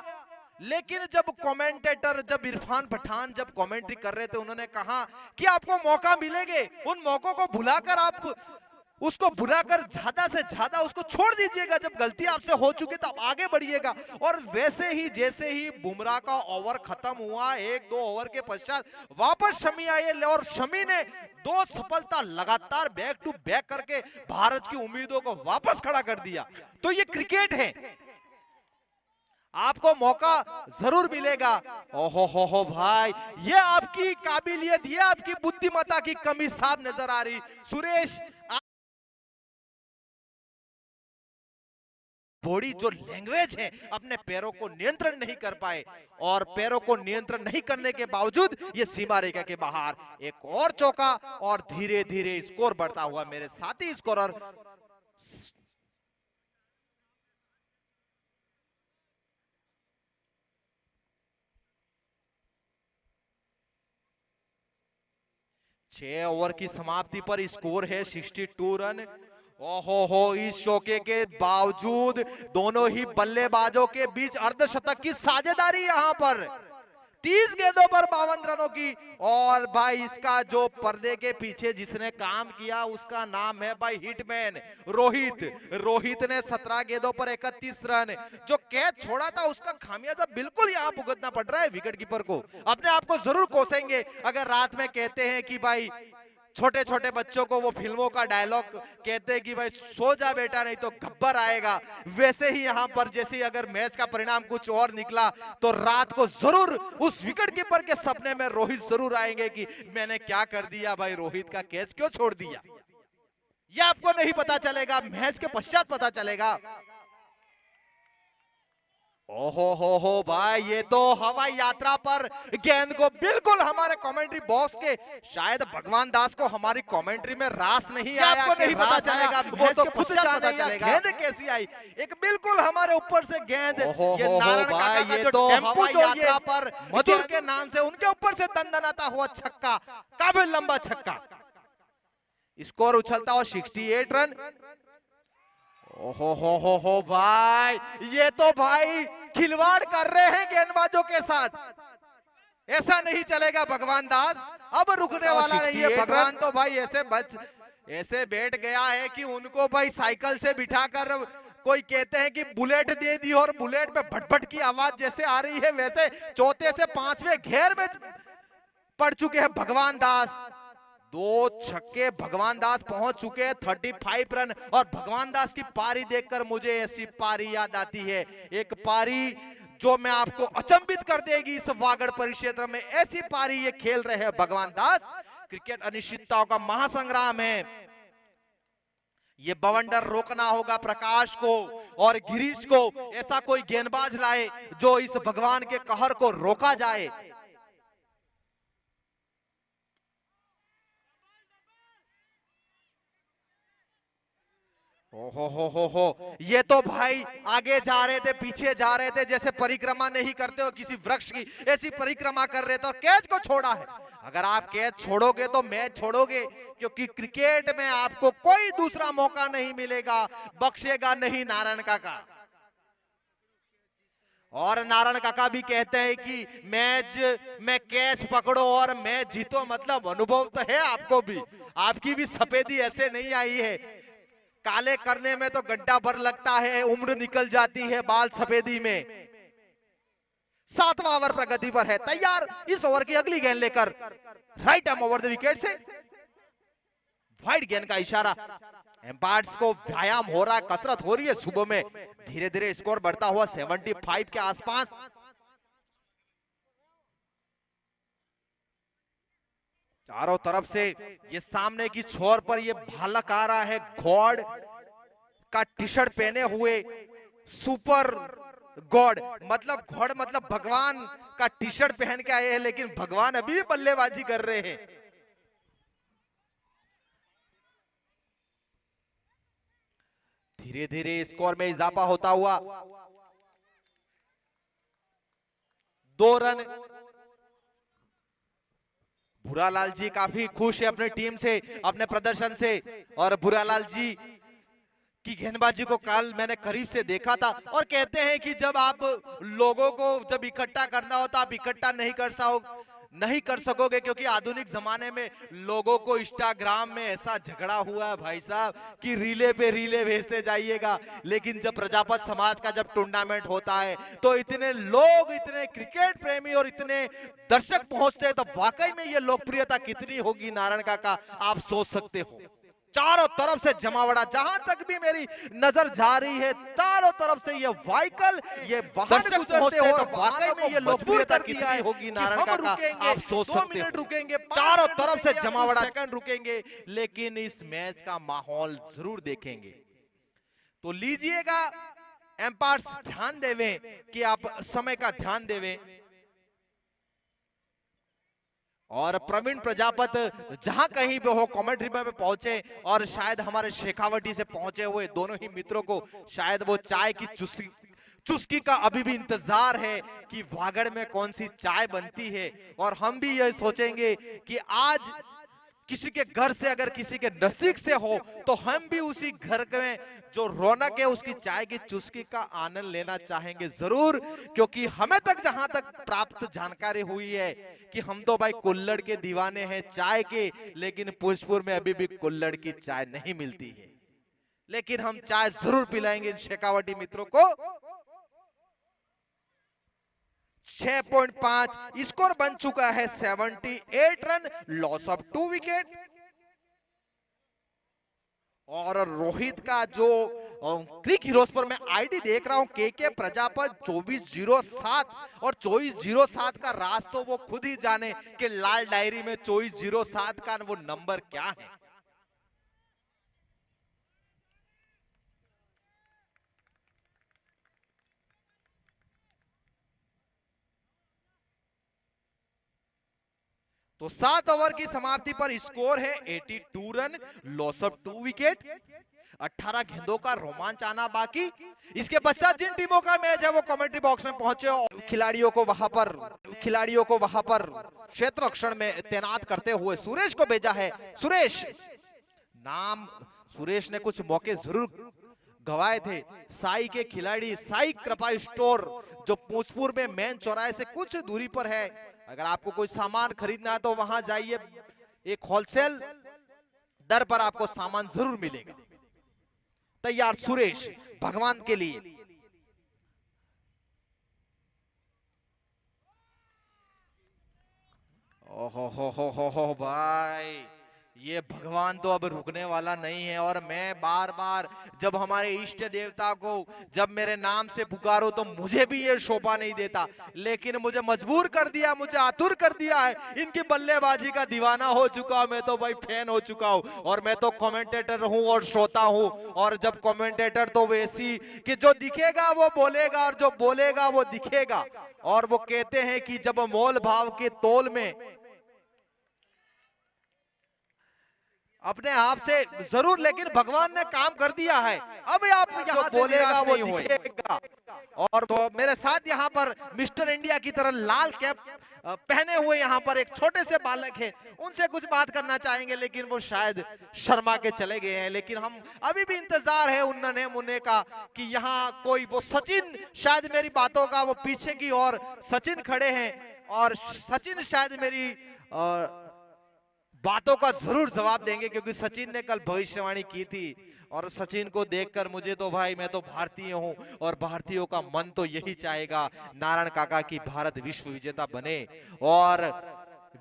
Speaker 1: लेकिन जब कमेंटेटर, जब इरफान पठान जब कमेंट्री कर रहे थे, उन्होंने कहा कि आपको मौका मिलेंगे, उन मौकों को भुलाकर आप उसको भुलाकर ज्यादा से ज्यादा उसको छोड़ दीजिएगा। जब गलती आपसे हो चुकी तो आप आगे बढ़िएगा। और वैसे ही जैसे ही बुमराह का ओवर खत्म हुआ, 1-2 ओवर के पश्चात वापस शमी आए और शमी ने 2 सफलता लगातार बैक टू बैक करके भारत की उम्मीदों को वापस खड़ा कर दिया। तो ये क्रिकेट है, आपको मौका जरूर मिलेगा। ओहो हो भाई, ये आपकी काबिलियत, ये आपकी बुद्धिमत्ता की कमी साफ नजर आ रही। सुरेश बॉडी जो लैंग्वेज है, अपने पैरों को नियंत्रण नहीं कर पाए, और पैरों को नियंत्रण नहीं करने के बावजूद ये सीमा रेखा के बाहर एक और चौका, और धीरे धीरे स्कोर बढ़ता हुआ मेरे साथी स्कोरर 6 ओवर की समाप्ति पर स्कोर है 62 रन। ओहो हो, इस चौके के बावजूद दोनों ही बल्लेबाजों के बीच अर्धशतक की साझेदारी यहां पर 30 गेंदों पर 52 रनों की। और भाई इसका जो पर्दे के पीछे जिसने काम किया उसका नाम है भाई हिटमैन रोहित ने 17 गेंदों पर 31 रन जो कैच छोड़ा था उसका खामियाजा बिल्कुल यहां भुगतना पड़ रहा है विकेट कीपर को। अपने आप को जरूर कोसेंगे अगर रात में कहते हैं कि भाई छोटे छोटे बच्चों को वो फिल्मों का डायलॉग कहते हैं कि भाई सो जा बेटा नहीं तो गब्बर आएगा, वैसे ही यहां पर जैसे अगर मैच का परिणाम कुछ और निकला तो रात को जरूर उस विकेट कीपर के सपने में रोहित जरूर आएंगे कि मैंने क्या कर दिया भाई, रोहित का कैच क्यों छोड़ दिया। यह आपको नहीं पता चलेगा, मैच के पश्चात पता चलेगा। ओहो हो भाई, ये तो हवाई यात्रा पर गेंद को बिल्कुल हमारे कमेंट्री बॉक्स के शायद भगवान दास को हमारी कमेंट्री में रास नहीं आया, आपको नहीं पता चलेगा, वो तो खुद पता चलेगा गेंद कैसी आई। एक बिल्कुल हमारे ऊपर से गेंद, ये नारायण काका का जो टेम्पो जो ये पर मधुर के नाम से उनके ऊपर से दंदनाता हुआ छक्का, काफी लंबा छक्का। स्कोर उछलता हुआ 68 रन। ओहो हो भाई, ये तो भाई खिलवाड़ कर रहे हैं गेंदबाजों के साथ, ऐसा नहीं चलेगा भगवान दास, अब रुकने वाला नहीं है भगवान। तो भाई ऐसे बैठ गया है कि उनको भाई साइकिल से बिठाकर कोई कहते हैं कि बुलेट दे दी और बुलेट पे भटभट की आवाज जैसे आ रही है वैसे चौथे से 5वें घेर में पड़ चुके हैं भगवान दास। 2 छक्के भगवान दास पहुंच चुके हैं 35 रन। और भगवान दास की पारी देखकर मुझे ऐसी पारी याद आती है, एक पारी जो मैं आपको अचंभित कर देगी इस वागड़ परिक्षेत्र में। ऐसी पारी ये खेल रहे हैं भगवान दास। क्रिकेट अनिश्चितताओं का महासंग्राम है, ये बवंडर रोकना होगा प्रकाश को और गिरीश को। ऐसा कोई गेंदबाज लाए जो इस भगवान के कहर को रोका जाए। हो ये तो भाई आगे जा रहे थे पीछे जा रहे थे, जैसे परिक्रमा नहीं करते हो किसी वृक्ष की, ऐसी परिक्रमा कर रहे थे और कैच को छोड़ा है। अगर आप कैच छोड़ोगे तो मैच छोड़ोगे, क्योंकि क्रिकेट में आपको कोई दूसरा मौका नहीं मिलेगा, बख्शेगा नहीं नारायण काका। और नारायण काका भी कहते हैं कि मैच में कैच पकड़ो और मैच जीतो, मतलब अनुभव तो है आपको भी, आपकी भी सफेदी ऐसे नहीं आई है, काले करने में तो गड्ढा भर लगता है, उम्र निकल जाती है बाल सफेदी में। 7वां ओवर प्रगति पर है, तैयार इस ओवर की अगली गेंद लेकर right arm over the wicket से वाइड गेंद का इशारा। एम्पायर्स को व्यायाम हो रहा है, कसरत हो रही है सुबह में। धीरे धीरे स्कोर बढ़ता हुआ 75 के आसपास। चारों तरफ से ये सामने की छोर पर ये भालक आ रहा है, गॉड का टी शर्ट पहने हुए, सुपर गॉड मतलब गॉड मतलब भगवान का टी शर्ट पहन के आए हैं, लेकिन भगवान अभी भी बल्लेबाजी कर रहे हैं। धीरे धीरे स्कोर में इजाफा होता हुआ 2 रन। भूरालाल जी काफी खुश है अपनी टीम से, अपने प्रदर्शन से। और भूरालाल जी की गेंदबाजी को कल मैंने करीब से देखा था, और कहते हैं कि जब आप लोगों को जब इकट्ठा करना हो तो आप इकट्ठा नहीं कर सकोगे, क्योंकि आधुनिक जमाने में लोगों को इंस्टाग्राम में ऐसा झगड़ा हुआ है भाई साहब कि रीले पे रीले भेजते जाइएगा। लेकिन जब प्रजापत समाज का जब टूर्नामेंट होता है तो इतने लोग, इतने क्रिकेट प्रेमी और इतने दर्शक पहुंचते हैं, तो वाकई में ये लोकप्रियता कितनी होगी नारायण काका आप सोच सकते हो। चारों तरफ से जमावड़ा, जहां तक भी मेरी नजर जा रही है चारों तरफ से ये व्हीकल, ये वाहन गुजरते हो, तो वाकई में ये लोकप्रियता कितनी होगी नारायण काका आप सोच सकते हो। रुकेंगे, चारों तरफ से जमावड़ा, सेकंड रुकेंगे, लेकिन इस मैच का माहौल जरूर देखेंगे। तो लीजिएगा एम्पायर्स ध्यान देवें कि आप समय का ध्यान देवें। और प्रवीण प्रजापत जहां कहीं भी हो कमेंट्री में पहुंचे, और शायद हमारे शेखावटी से पहुंचे हुए दोनों ही मित्रों को शायद वो चाय की चुस्की का अभी भी इंतजार है कि वागड़ में कौन सी चाय बनती है। और हम भी यह सोचेंगे कि आज किसी के घर से अगर किसी के नजदीक से हो तो हम भी उसी घर में जो रौनक है उसकी चाय की चुस्की का आनंद लेना चाहेंगे जरूर, क्योंकि हमें तक जहां तक प्राप्त जानकारी हुई है कि हम तो भाई कुल्हड़ के दीवाने हैं चाय के, लेकिन भोजपुर में अभी भी कुल्हड़ की चाय नहीं मिलती है। लेकिन हम चाय जरूर पिलाएंगे इन शेखावटी मित्रों को। 6.5 स्कोर बन चुका है, 78 रन, लॉस ऑफ 2 विकेट। और रोहित का जो क्रिक हीरोज पर मैं आईडी देख रहा हूं के प्रजापत 2407, और 2407 का राज तो वो खुद ही जाने कि लाल डायरी में 2407 का वो नंबर क्या है। तो 7 ओवर की समाप्ति पर स्कोर है 82 रन, लॉस ऑफ 2 विकेट। 18 गेंदों का रोमांच आना बाकी। इसके पश्चात जिन टीमों का मैच है वो कमेंट्री बॉक्स में पहुंचे और खिलाड़ियों को वहां पर क्षेत्र रक्षण में तैनात करते हुए सुरेश को भेजा है। सुरेश ने कुछ मौके जरूर गवाए थे। साई के खिलाड़ी साई कृपा स्टोर जो पूंछपुर में मेन चौराहे से कुछ दूरी पर है, अगर आपको कोई सामान खरीदना है तो वहां जाइए, एक होलसेल दर पर आपको सामान जरूर मिलेगा। तैयार सुरेश भगवान के लिए। ओहो भाई, ये भगवान तो अब रुकने वाला नहीं है। और मैं बार बार जब हमारे इष्ट देवता को जब मेरे नाम से पुकारो तो मुझे भी ये शोभा नहीं देता, लेकिन मुझे मजबूर कर दिया, मुझे आतुर कर दिया है। इनकी बल्लेबाजी का दीवाना हो चुका हूं मैं, तो भाई फैन हो चुका हूं। और मैं तो कमेंटेटर हूं और श्रोता हूं, और जब कमेंटेटर तो वैसी कि जो दिखेगा वो बोलेगा और जो बोलेगा वो दिखेगा। और वो कहते हैं कि जब मोल भाव के तोल में अपने आप से जरूर, लेकिन भगवान ने काम कर दिया है। अब आप यहाँ से बोलेगा वो दिखेगा। और तो मेरे साथ यहाँ पर मिस्टर इंडिया की तरह लाल कैप पहने हुए यहाँ पर एक छोटे से बालक है, उनसे कुछ बात करना चाहेंगे, लेकिन वो शायद शर्मा के चले गए हैं। लेकिन हम अभी भी इंतजार है उन नन्हे मुन्ने का कि यहाँ कोई वो सचिन, शायद मेरी बातों का वो पीछे की ओर सचिन खड़े हैं, और सचिन शायद मेरी बातों का जरूर जवाब देंगे, क्योंकि सचिन ने कल भविष्यवाणी की थी। और सचिन को देखकर मुझे तो भाई, मैं तो भारतीय हूं और भारतीयों का मन तो यही चाहेगा नारायण काका की भारत विश्व विजेता बने। और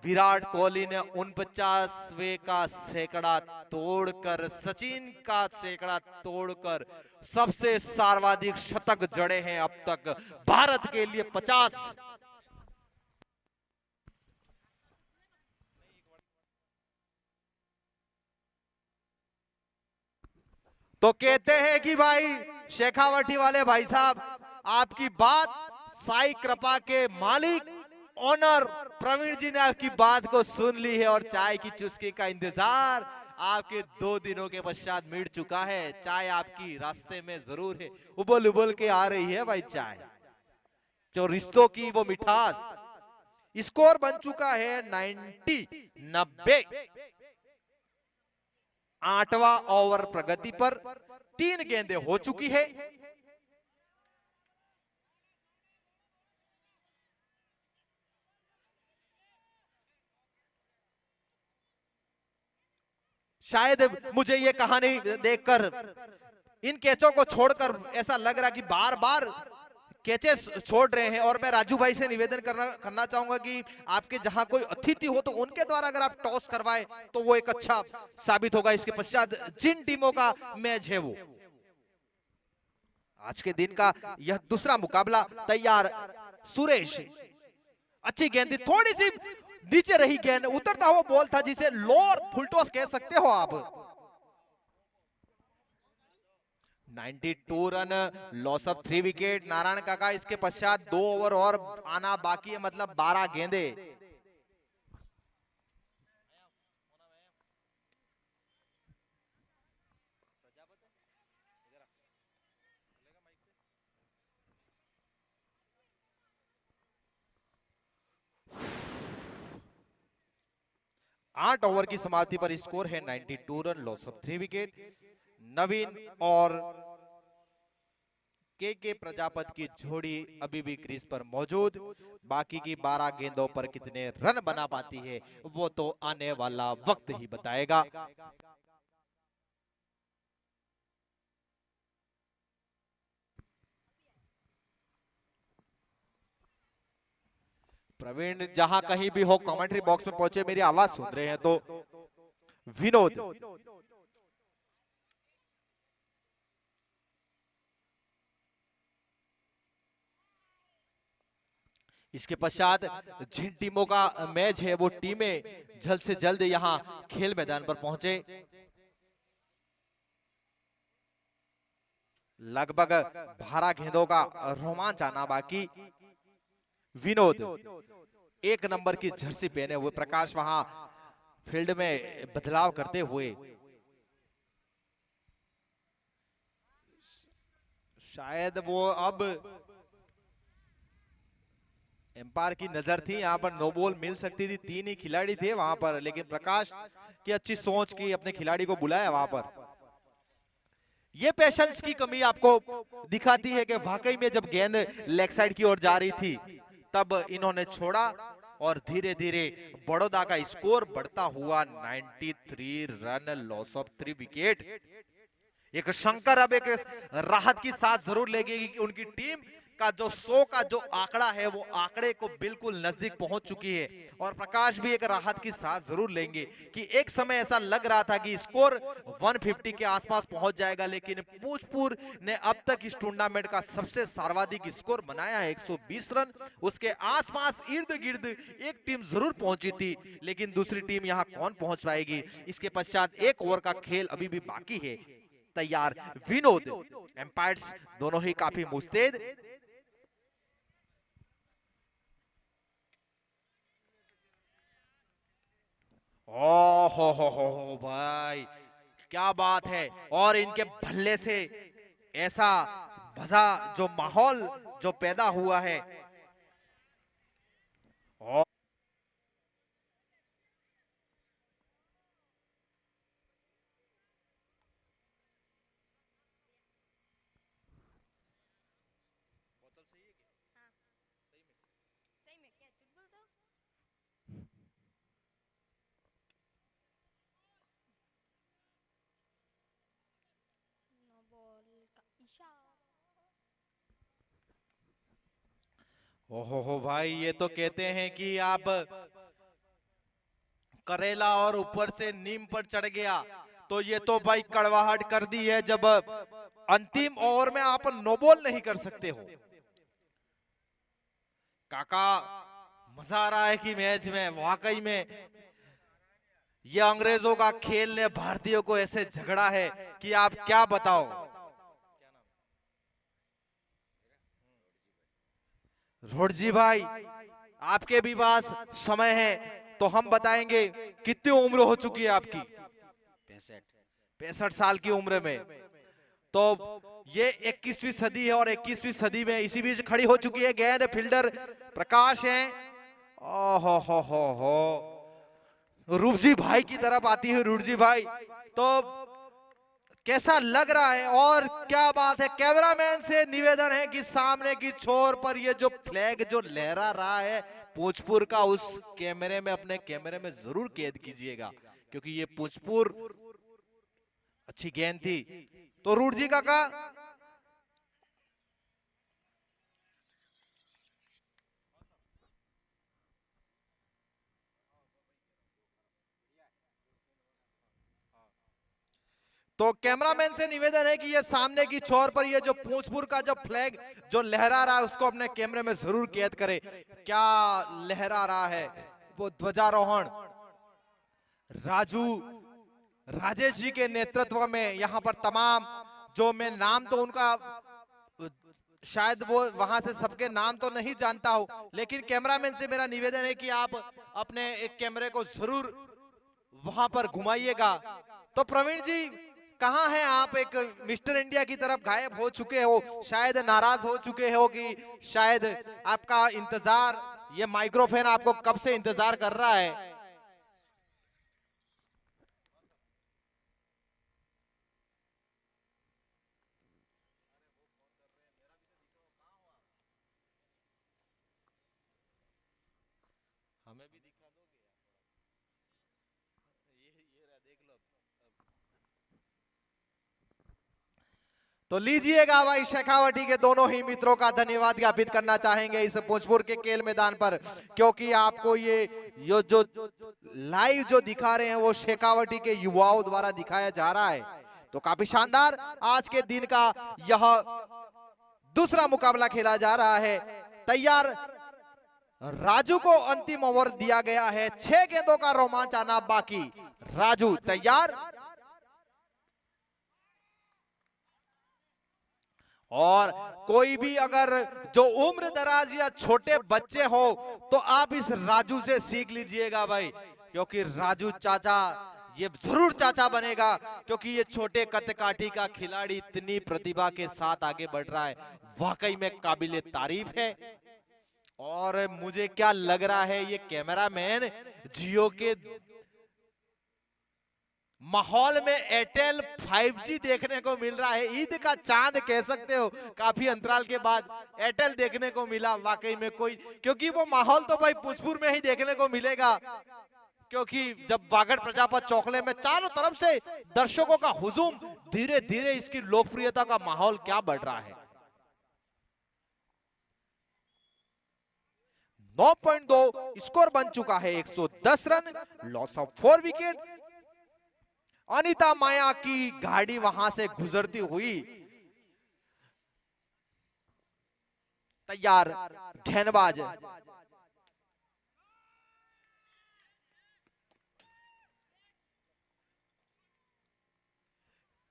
Speaker 1: विराट कोहली ने 49वें का सैकड़ा तोड़कर, सचिन का सैकड़ा तोड़कर सबसे सर्वाधिक शतक जड़े हैं अब तक भारत के लिए 50। तो कहते हैं कि भाई शेखावटी वाले भाई साहब, आपकी बात साई कृपा के मालिक ऑनर प्रवीण जी ने आपकी बात को सुन ली है, और चाय की चुस्की का इंतजार आपके 2 दिनों के पश्चात मिट चुका है। चाय आपकी रास्ते में जरूर है, उबल उबल के आ रही है भाई चाय, जो रिश्तों की वो मिठास। स्कोर बन चुका है 90। 8वां ओवर प्रगति पर, 3 गेंदें हो चुकी है। शायद मुझे ये कहानी देखकर, इन कैचों को छोड़कर ऐसा लग रहा कि बार बार कैचे छोड़ रहे हैं। और मैं राजू भाई से निवेदन करना चाहूंगा कि आपके जहां कोई अतिथि हो तो उनके द्वारा अगर आप टॉस करवाए तो वो एक अच्छा साबित होगा। इसके पश्चात जिन टीमों का मैच है वो आज के दिन का यह दूसरा मुकाबला। तैयार सुरेश, अच्छी गेंद, थोड़ी सी नीचे रही गेंद, उतरता हुआ बॉल था जिसे लोअर फुल टॉस कह सकते हो आप। 92 run, loss of 3 wicket Narayan काका। इसके पश्चात 2 ओवर और आना बाकी है, मतलब 12 गेंदे। 8 ओवर की समाप्ति पर स्कोर है 92 रन, लॉस ऑफ 3 विकेट। नवीन और के प्रजापति की जोड़ी अभी भी क्रीज पर मौजूद। बाकी की 12 गेंदों पर कितने रन बना पाती है वो तो आने वाला वक्त ही बताएगा। प्रवीण जहां कहीं भी हो कमेंट्री बॉक्स में पहुंचे, मेरी आवाज सुन रहे हैं तो। विनोद इसके पश्चात जिन टीमों का मैच है वो टीमें जल्द से जल्द यहां खेल मैदान पर पहुंचे। लगभग 12 गेंदों का रोमांच आना बाकी। विनोद 1 नंबर की जर्सी पहने हुए प्रकाश वहां फील्ड में बदलाव करते हुए, शायद वो अब एम्पायर की नजर थी, यहां पर नो बॉल मिल सकती थी। 3 ही खिलाड़ी थे वहां पर, लेकिन प्रकाश की अच्छी सोच की अपने खिलाड़ी को बुलाया वहां पर। ये पेशेंस की कमी आपको दिखाती है कि वाकई में जब गेंद लेग साइड की ओर जा रही थी तब इन्होंने छोड़ा और धीरे धीरे बड़ौदा का स्कोर बढ़ता हुआ 93 रन, लॉस ऑफ 3 विकेट। एक शंकर अब एक राहत की सांस जरूर लेगी कि उनकी टीम का जो 100 का जो आंकड़ा है वो आंकड़े को बिल्कुल नजदीक पहुंच चुकी है। और प्रकाश भी एक राहत की सांस जरूर लेंगे कि एक समय ऐसा लग रहा था कि स्कोर 150 के आसपास पहुंच जाएगा, लेकिन पूजपुर ने अब तक इस टूर्नामेंट का सबसे सर्वाधिक स्कोर बनाया है 120 रन। उसके आसपास इर्द गिर्द एक टीम जरूर पहुंची थी, लेकिन दूसरी टीम यहां कौन पहुंच पाएगी। इसके पश्चात 1 ओवर का खेल अभी भी बाकी है। तैयार विनोद, एम्पायर्स दोनों ही काफी मुस्तैद। ओ हो भाई, क्या बात है। और इनके भल्ले से ऐसा मजा जो माहौल जो पैदा हुआ है। और ओहो हो भाई, ये तो कहते हैं कि आप करेला और ऊपर से नीम पर चढ़ गया, तो ये तो भाई कड़वाहट कर दी है जब अंतिम ओवर में आप नो बॉल नहीं कर सकते हो। काका मजा आ रहा है कि मैच में वाकई में ये अंग्रेजों का खेल ने भारतीयों को ऐसे झगड़ा है कि आप क्या बताओ। रोडजी भाई, आपके भी पास समय है तो हम बताएंगे कितनी उम्र हो चुकी है आपकी। 65 साल की उम्र में तो ये 21वीं सदी है, और 21वीं सदी में इसी बीच खड़ी हो चुकी है गेंद। फील्डर प्रकाश है। ओहो हो रूपजी भाई की तरफ आती है। रूपजी भाई तो कैसा लग रहा है और क्या बात है। कैमरामैन से निवेदन है कि सामने की छोर पर ये जो फ्लैग जो लहरा रहा है भोजपुर का, उस कैमरे में अपने कैमरे में जरूर कैद कीजिएगा, क्योंकि ये भोजपुर अच्छी गेंद थी। तो रूट जी काका, तो कैमरामैन से निवेदन है कि ये सामने की छोर पर ये जो भोजपुर का जो फ्लैग जो लहरा रहा है उसको अपने कैमरे में जरूर कैद करे। क्या लहरा रहा है वो ध्वजारोहण राजेश जी के नेतृत्व में। यहाँ पर तमाम जो मैं नाम तो उनका शायद वो वहां से सबके नाम तो नहीं जानता हूं, लेकिन कैमरामैन से मेरा निवेदन है कि आप अपने एक कैमरे को जरूर वहां पर घुमाइएगा। तो प्रवीण जी कहाँ हैं आप? एक मिस्टर इंडिया की तरफ गायब हो चुके हो, शायद नाराज हो चुके हो कि शायद आपका इंतजार, ये माइक्रोफोन आपको कब से इंतजार कर रहा है। तो लीजिएगा भाई, शेखावटी के दोनों ही मित्रों का धन्यवाद ज्ञापित करना चाहेंगे इस भोजपुर के खेल मैदान पर, क्योंकि आपको ये जो लाइव जो दिखा रहे हैं वो शेखावटी के युवाओं द्वारा दिखाया जा रहा है। तो काफी शानदार आज के दिन का यह दूसरा मुकाबला खेला जा रहा है। तैयार राजू को अंतिम ओवर दिया गया है, 6 गेंदों का रोमांच आना बाकी। राजू तैयार, और कोई भी अगर जो उम्र दराज या छोटे बच्चे हो तो आप इस राजू से सीख लीजिएगा भाई, क्योंकि राजू चाचा ये जरूर चाचा बनेगा, क्योंकि ये छोटे कद काठी का खिलाड़ी इतनी प्रतिभा के साथ आगे बढ़ रहा है, वाकई में काबिले तारीफ है। और मुझे क्या लग रहा है, ये कैमरामैन जियो के माहौल में एयरटेल 5G देखने को मिल रहा है, ईद का चांद कह सकते हो, काफी अंतराल के बाद एयरटेल देखने को मिला वाकई में कोई, क्योंकि वो माहौल तो भाई भोजपुर में ही देखने को मिलेगा, क्योंकि जब बागड़ प्रजापत चौकले में चारों तरफ से दर्शकों का हुजूम, धीरे धीरे इसकी लोकप्रियता का माहौल क्या बढ़ रहा है। 9.2 स्कोर बन चुका है, 110 run, loss of 4 wicket. Anita Maya की गाड़ी वहां से गुजरती हुई, तैयार गेंदबाज,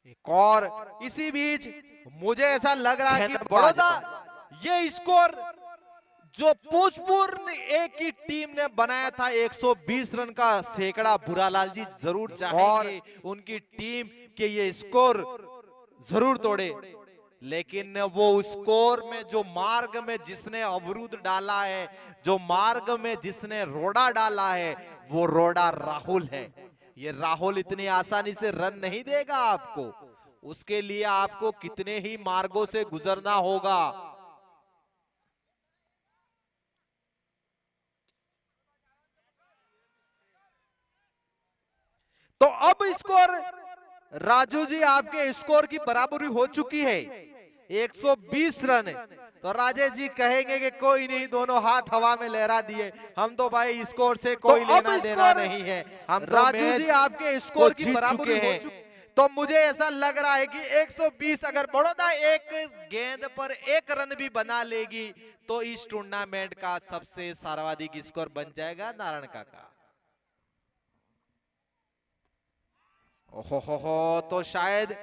Speaker 1: एक और इसी बीच मुझे ऐसा लग रहा है कि बड़ौदा ये स्कोर जो भोजपुर एक ही टीम ने बनाया था 120 रन का सैकड़ा, बुरालाल जी जरूर चाहेंगे उनकी टीम के ये स्कोर जरूर तोड़े, लेकिन वो स्कोर में जो मार्ग में जिसने अवरुद्ध डाला है, जो मार्ग में जिसने रोड़ा डाला है, वो रोड़ा राहुल है। ये राहुल इतनी आसानी से रन नहीं देगा आपको, उसके लिए आपको कितने ही मार्गों से गुजरना होगा। तो अब स्कोर राजू जी आपके स्कोर की बराबरी हो चुकी है, 120 रन। तो राजेश जी कहेंगे कि कोई नहीं, दोनों हाथ हवा में लहरा दिए, हम तो भाई स्कोर से कोई लेना देना नहीं है, हम तो राजू जी आपके स्कोर की बराबरी हो चुकी। तो मुझे ऐसा लग रहा है कि 120 अगर बड़ौदा एक गेंद पर एक रन भी बना लेगी तो इस टूर्नामेंट का सबसे सर्वाधिक स्कोर बन जाएगा नारायण काका। ओहो, तो शायद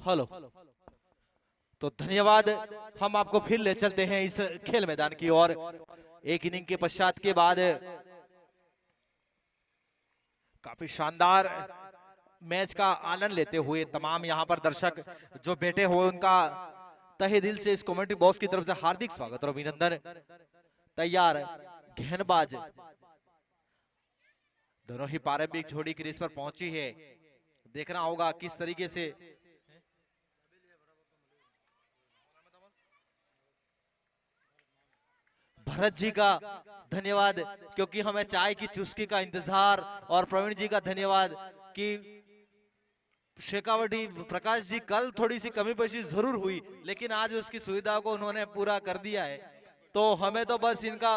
Speaker 1: हेलो। तो धन्यवाद, हम आपको फिर ले चलते हैं इस खेल मैदान की ओर। एक इनिंग के पश्चात के बाद काफी शानदार मैच का आनंद लेते हुए तमाम यहां पर दर्शक जो बैठे हुए उनका तहे दिल से इस कमेंट्री बॉक्स की तरफ से हार्दिक स्वागत और अभिनंदन। तैयार, गेंदबाज दोनों ही पारंपरिक जोड़ी क्रीज पर पहुंची है। देखना होगा किस तरीके से भरत जी का धन्यवाद, क्योंकि हमें चाय की चुस्की का इंतजार, और प्रवीण जी का धन्यवाद कि शेखावटी प्रकाश जी कल थोड़ी सी कमी पेशी जरूर हुई, लेकिन आज उसकी सुविधा को उन्होंने पूरा कर दिया है। तो हमें तो बस इनका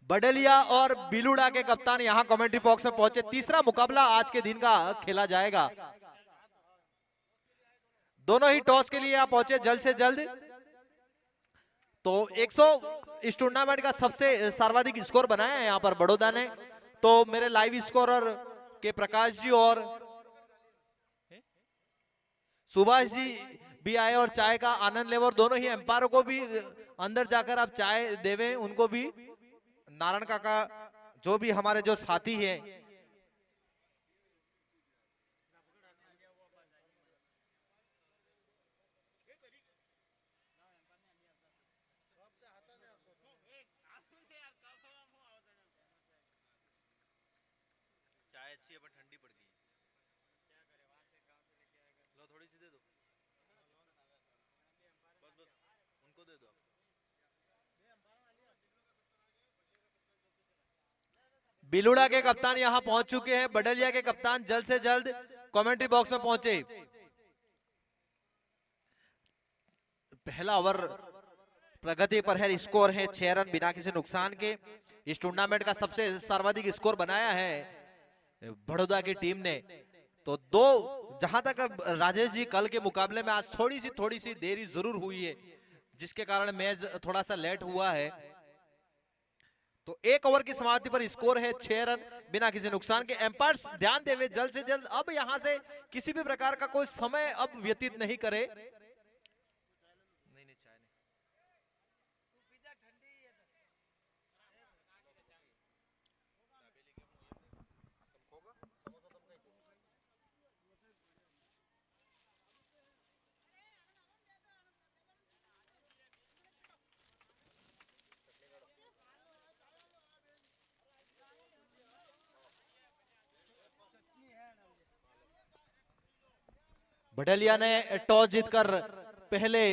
Speaker 1: बडलिया और बिलुड़ा के कप्तान यहां कमेंट्री बॉक्स में पहुंचे। तीसरा मुकाबला आज के दिन का खेला जाएगा। दोनों ही टॉस के लिए आप पहुंचे जल्द से जल्द। तो 100 इस टूर्नामेंट का सबसे सर्वाधिक स्कोर बनाया है यहां पर बड़ौदा ने। तो मेरे लाइव स्कोरर के प्रकाश जी और सुभाष जी भी आए और चाय का आनंद ले, और दोनों ही एम्पायरों को भी अंदर जाकर आप चाय देवे, उनको भी नारायण काका जो भी हमारे जो साथी हैं। चाय अच्छी है पर ठंडी पड़ गई, लो थोड़ी सी दे दो, बस बस उनको दे दो। बिलुड़ा के कप्तान यहां पहुंच चुके हैं, बडलिया के कप्तान जल्द से जल्द कमेंट्री बॉक्स में पहुंचे। पहला ओवर प्रगति पर है, स्कोर है 6 रन बिना किसी नुकसान के। इस टूर्नामेंट का सबसे सर्वाधिक स्कोर बनाया है बड़ौदा की टीम ने। तो दो, जहां तक राजेश जी कल के मुकाबले में आज थोड़ी सी देरी जरूर हुई है, जिसके कारण मैच थोड़ा सा लेट हुआ है। तो एक ओवर की समाप्ति पर स्कोर है 6 रन बिना किसी नुकसान के। एम्पायर्स ध्यान देवे जल्द से जल्द अब यहां से किसी भी प्रकार का कोई समय अब व्यतीत नहीं करे। बडलिया ने टॉस जीतकर पहले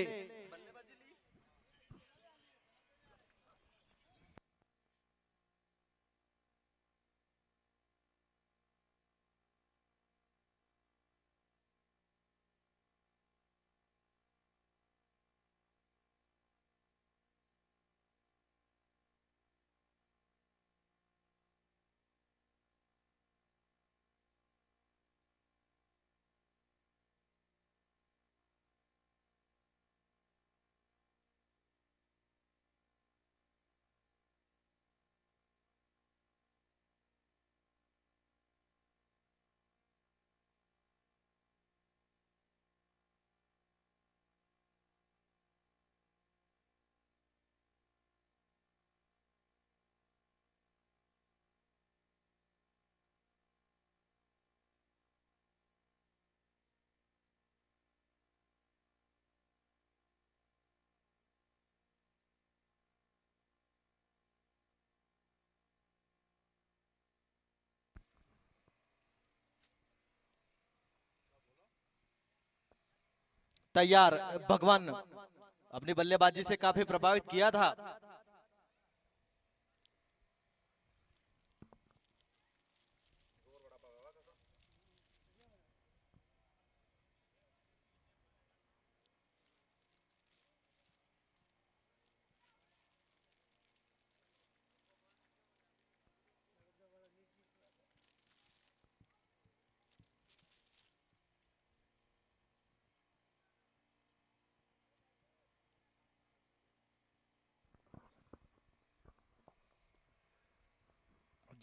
Speaker 1: तैयार, भगवान अपनी बल्लेबाजी से काफी प्रभावित किया था।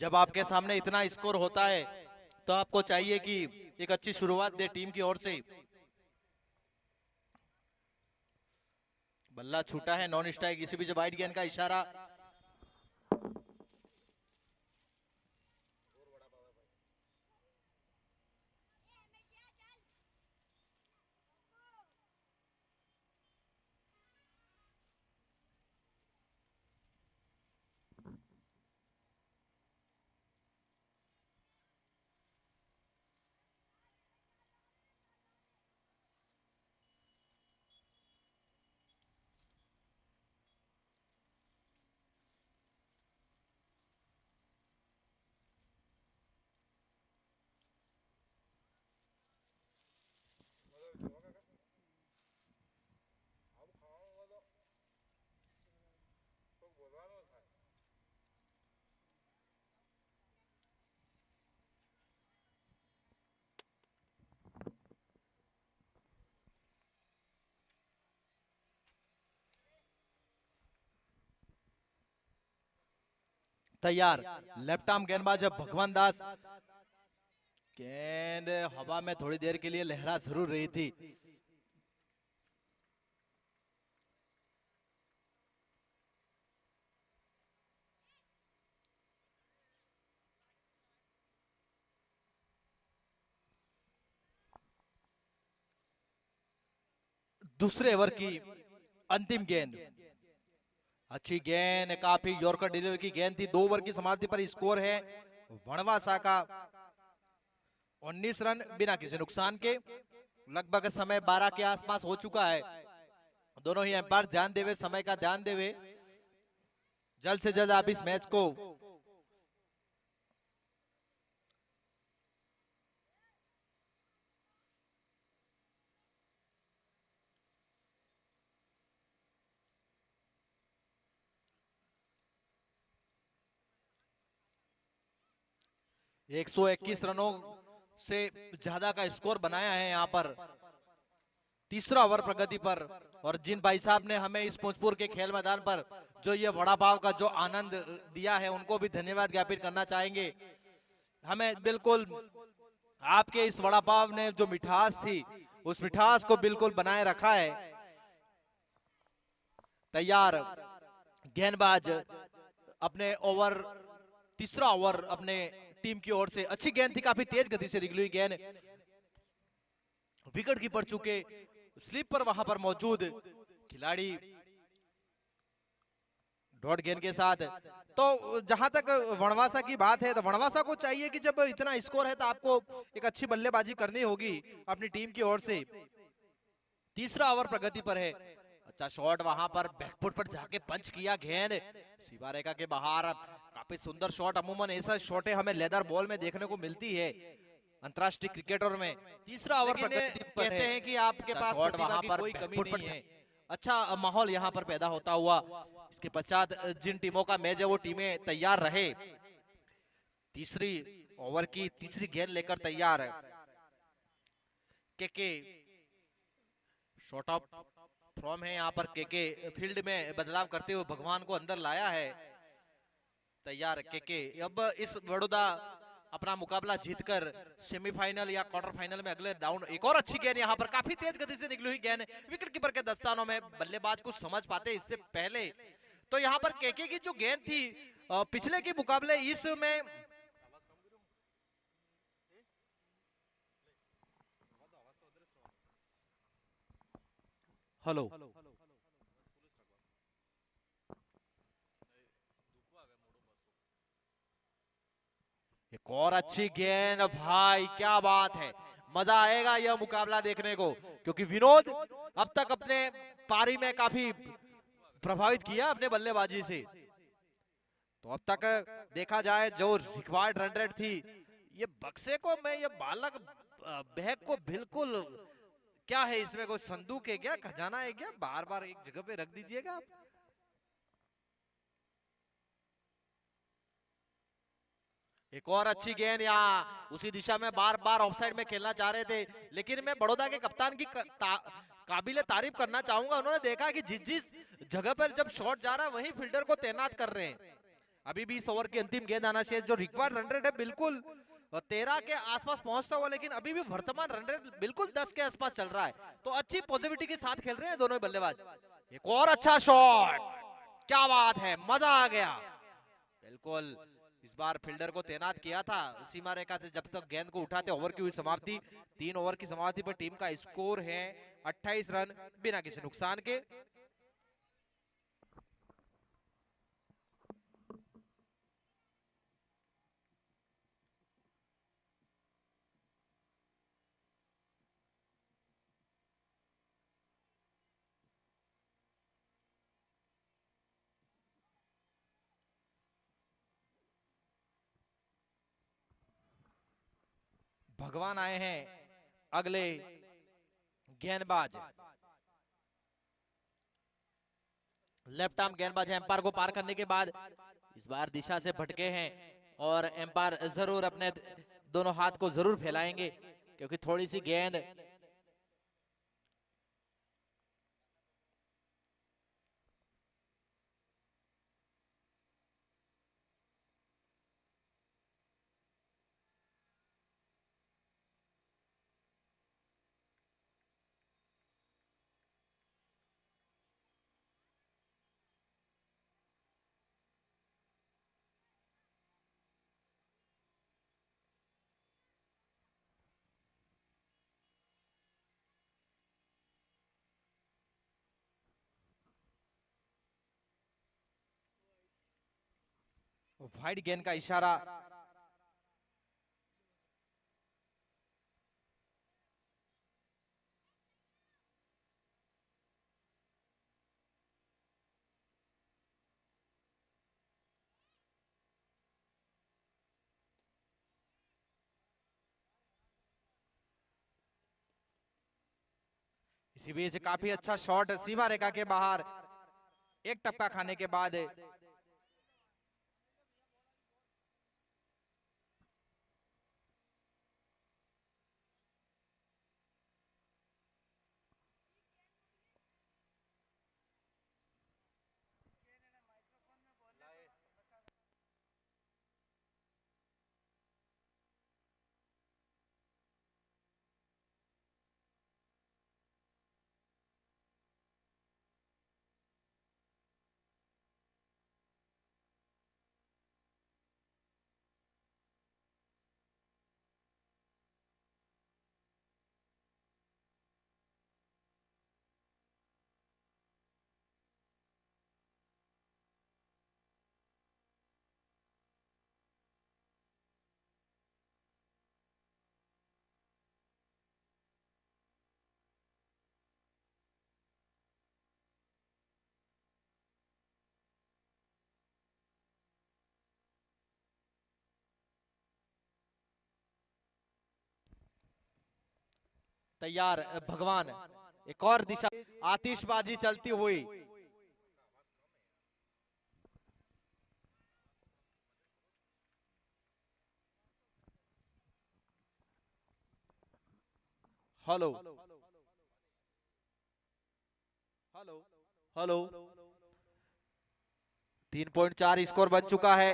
Speaker 2: जब आपके सामने इतना स्कोर होता है तो आपको चाहिए कि एक अच्छी शुरुआत दे टीम की ओर से। बल्ला छूटा है, नॉन स्ट्राइक, इसी बीच वाइड गेंद का इशारा। तैयार लेफ्ट आर्म गेंदबाज भगवान दास। गेंद हवा में थोड़ी देर के लिए लहरा जरूर रही थी। दूसरे ओवर की अंतिम गेंद, अच्छी गेंद, काफी यॉर्कर डिलीवर की गेंद थी। 2 ओवर की समाप्ति पर स्कोर है वनवासा का 19 रन बिना किसी नुकसान के। लगभग समय 12 के आसपास हो चुका है। दोनों ही एम्पायर ध्यान देवे, समय का ध्यान देवे, जल्द से जल्द आप इस मैच को 121 रनों से ज्यादा का स्कोर बनाया है यहाँ पर। तीसरा ओवर प्रगति पर, और जिन भाई साहब ने हमें इस भोजपुर के खेल मैदान पर जो ये वड़ा पाव का जो आनंद दिया है उनको भी धन्यवाद ज्ञापित करना चाहेंगे। हमें बिल्कुल आपके इस वड़ा पाव ने जो मिठास थी उस मिठास को बिल्कुल बनाए रखा है। तैयार गेंदबाज अपने ओवर, तीसरा ओवर अपने टीम की ओर से। अच्छी गेंद थी, काफी तेज गति से निकली हुई गेंद, विकेट कीपर चुके, स्लिप पर वहां पर मौजूद खिलाड़ी डॉट गेंद के साथ। तो जहां तक वनवासा की बात है तो वनवासा को चाहिए कि जब इतना स्कोर है तो आपको एक अच्छी बल्लेबाजी करनी होगी अपनी टीम की ओर से। तीसरा ओवर प्रगति पर है, अच्छा शॉट वहां पर बैकफुट पर जाके पंच किया, गेंद सीमा रेखा के बाहर। काफी सुंदर शॉट, अमूमन ऐसा शॉटें हमें लेदर बॉल में देखने को मिलती है अंतरराष्ट्रीय क्रिकेटर में। तीसरा ओवर कहते हैं कि आपके पास शॉट वहां पर कोई कमी नहीं है। अच्छा माहौल यहां पर पैदा होता हुआ, इसके पश्चात जिन टीमों का मैच है वो टीमें तैयार रहे। तीसरी ओवर की तीसरी गेंद लेकर तैयार के शॉट ऑफ फ्रॉम है यहाँ पर। के फील्ड में बदलाव करते हुए भगवान को अंदर लाया है। तैयार के अब इस बड़ौदा अपना मुकाबला जीतकर सेमीफाइनल या क्वार्टर फाइनल में अगले राउंड। एक और अच्छी गेंद यहाँ पर, काफी तेज गति से निकली हुई गेंद, विकेट कीपर के दस्तानों में। बल्लेबाज कुछ समझ पाते इससे पहले। तो यहाँ पर केके की जो गेंद थी पिछले के मुकाबले इसमें हेलो एक और अच्छी गेंद भाई, क्या बात है, मजा आएगा यह मुकाबला देखने को, क्योंकि विनोद अब तक अपने पारी में काफी प्रभावित किया अपने बल्लेबाजी से। तो अब तक देखा जाए जो रिक्वायर्ड रन रेट थी, ये बक्से को मैं ये बालक बैग को बिल्कुल, क्या है इसमें, कोई संदूक है क्या, खजाना है क्या, बार बार एक जगह पे रख दीजिएगा आप। एक और अच्छी गेंद, यहाँ उसी दिशा में बार बार ऑफसाइड में खेलना चाह रहे थे, लेकिन मैं बड़ौदा के कप्तान की काबिले तारीफ करना चाहूंगा। उन्होंने देखा कि जिस जिस जगह पर जब शॉट जा रहा है वहीं फील्डर को तैनात कर रहे हैं। अभी भी इस ओवर की अंतिम गेंद आना चाहिए। जो रिक्वायर्ड रन रेट है बिल्कुल 13 के आसपास पहुंचता हुआ, लेकिन अभी भी वर्तमान रन रेट बिल्कुल 10 के आसपास चल रहा है। तो अच्छी पॉजिटिविटी के साथ खेल रहे हैं दोनों बल्लेबाज। एक और अच्छा शॉट, क्या बात है, मजा आ गया। बिल्कुल इस बार फील्डर को तैनात किया था सीमा रेखा से, जब तक गेंद को उठाते ओवर की हुई समाप्ति। 3 ओवर की समाप्ति पर टीम का स्कोर है 28 रन बिना किसी नुकसान के। भगवान आए हैं अगले गेंदबाज, लेफ्ट आर्म गेंदबाज है। एम्पायर को पार करने के बाद इस बार दिशा से भटके हैं और एम्पायर जरूर अपने दोनों हाथ को जरूर फैलाएंगे, क्योंकि थोड़ी सी गेंद वाइड गेंद का इशारा। इसी बीच काफी अच्छा शॉट सीमा रेखा के बाहर, एक टपका खाने के बाद तैयार भगवान, एक और दिशा, आतिशबाजी चलती हुई। हेलो हेलो हेलो, 3.4 स्कोर बन चुका है।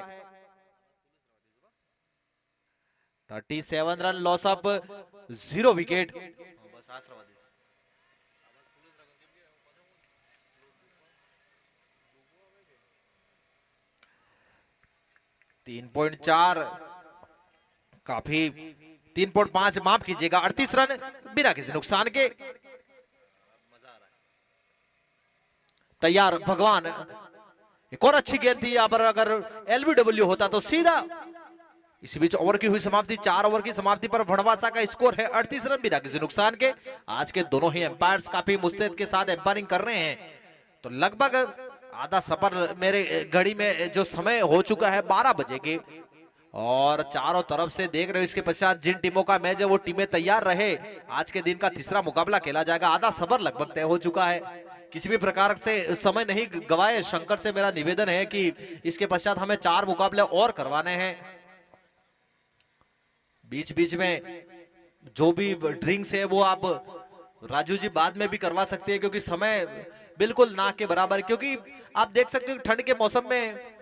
Speaker 2: 37 रन, लॉस ऑफ 0 विकेट। 3.4 काफी, 3.5 माफ कीजिएगा, 38 रन बिना किसी नुकसान के। तैयार भगवान, एक और अच्छी गेंद थी यहाँ पर, अगर एलबीडब्ल्यू होता तो सीधा। इसी बीच ओवर की हुई समाप्ति, 4 ओवर की समाप्ति पर भड़वासा का स्कोर है 38 रन बिना किसी नुकसान के। आज के दोनों ही एम्पायर्स काफी मुस्तैद के साथ एम्पायरिंग कर रहे हैं। तो लगभग आधा सफर मेरे घड़ी में जो समय हो चुका है 12 बजे के, और चारों तरफ से देख रहे हो। इसके पश्चात जिन टीमों का मैच है वो टीमें तैयार रहे, आज के दिन का तीसरा मुकाबला खेला जाएगा। आधा सफर लगभग तय हो चुका है, किसी भी प्रकार से समय नहीं गवाए। शंकर से मेरा निवेदन है कि इसके पश्चात हमें 4 मुकाबले और करवाने हैं। बीच बीच में जो भी ड्रिंक्स है वो आप राजू जी बाद में भी करवा सकते हैं, क्योंकि समय बिल्कुल ना के बराबर। क्योंकि आप देख सकते हो ठंड के मौसम में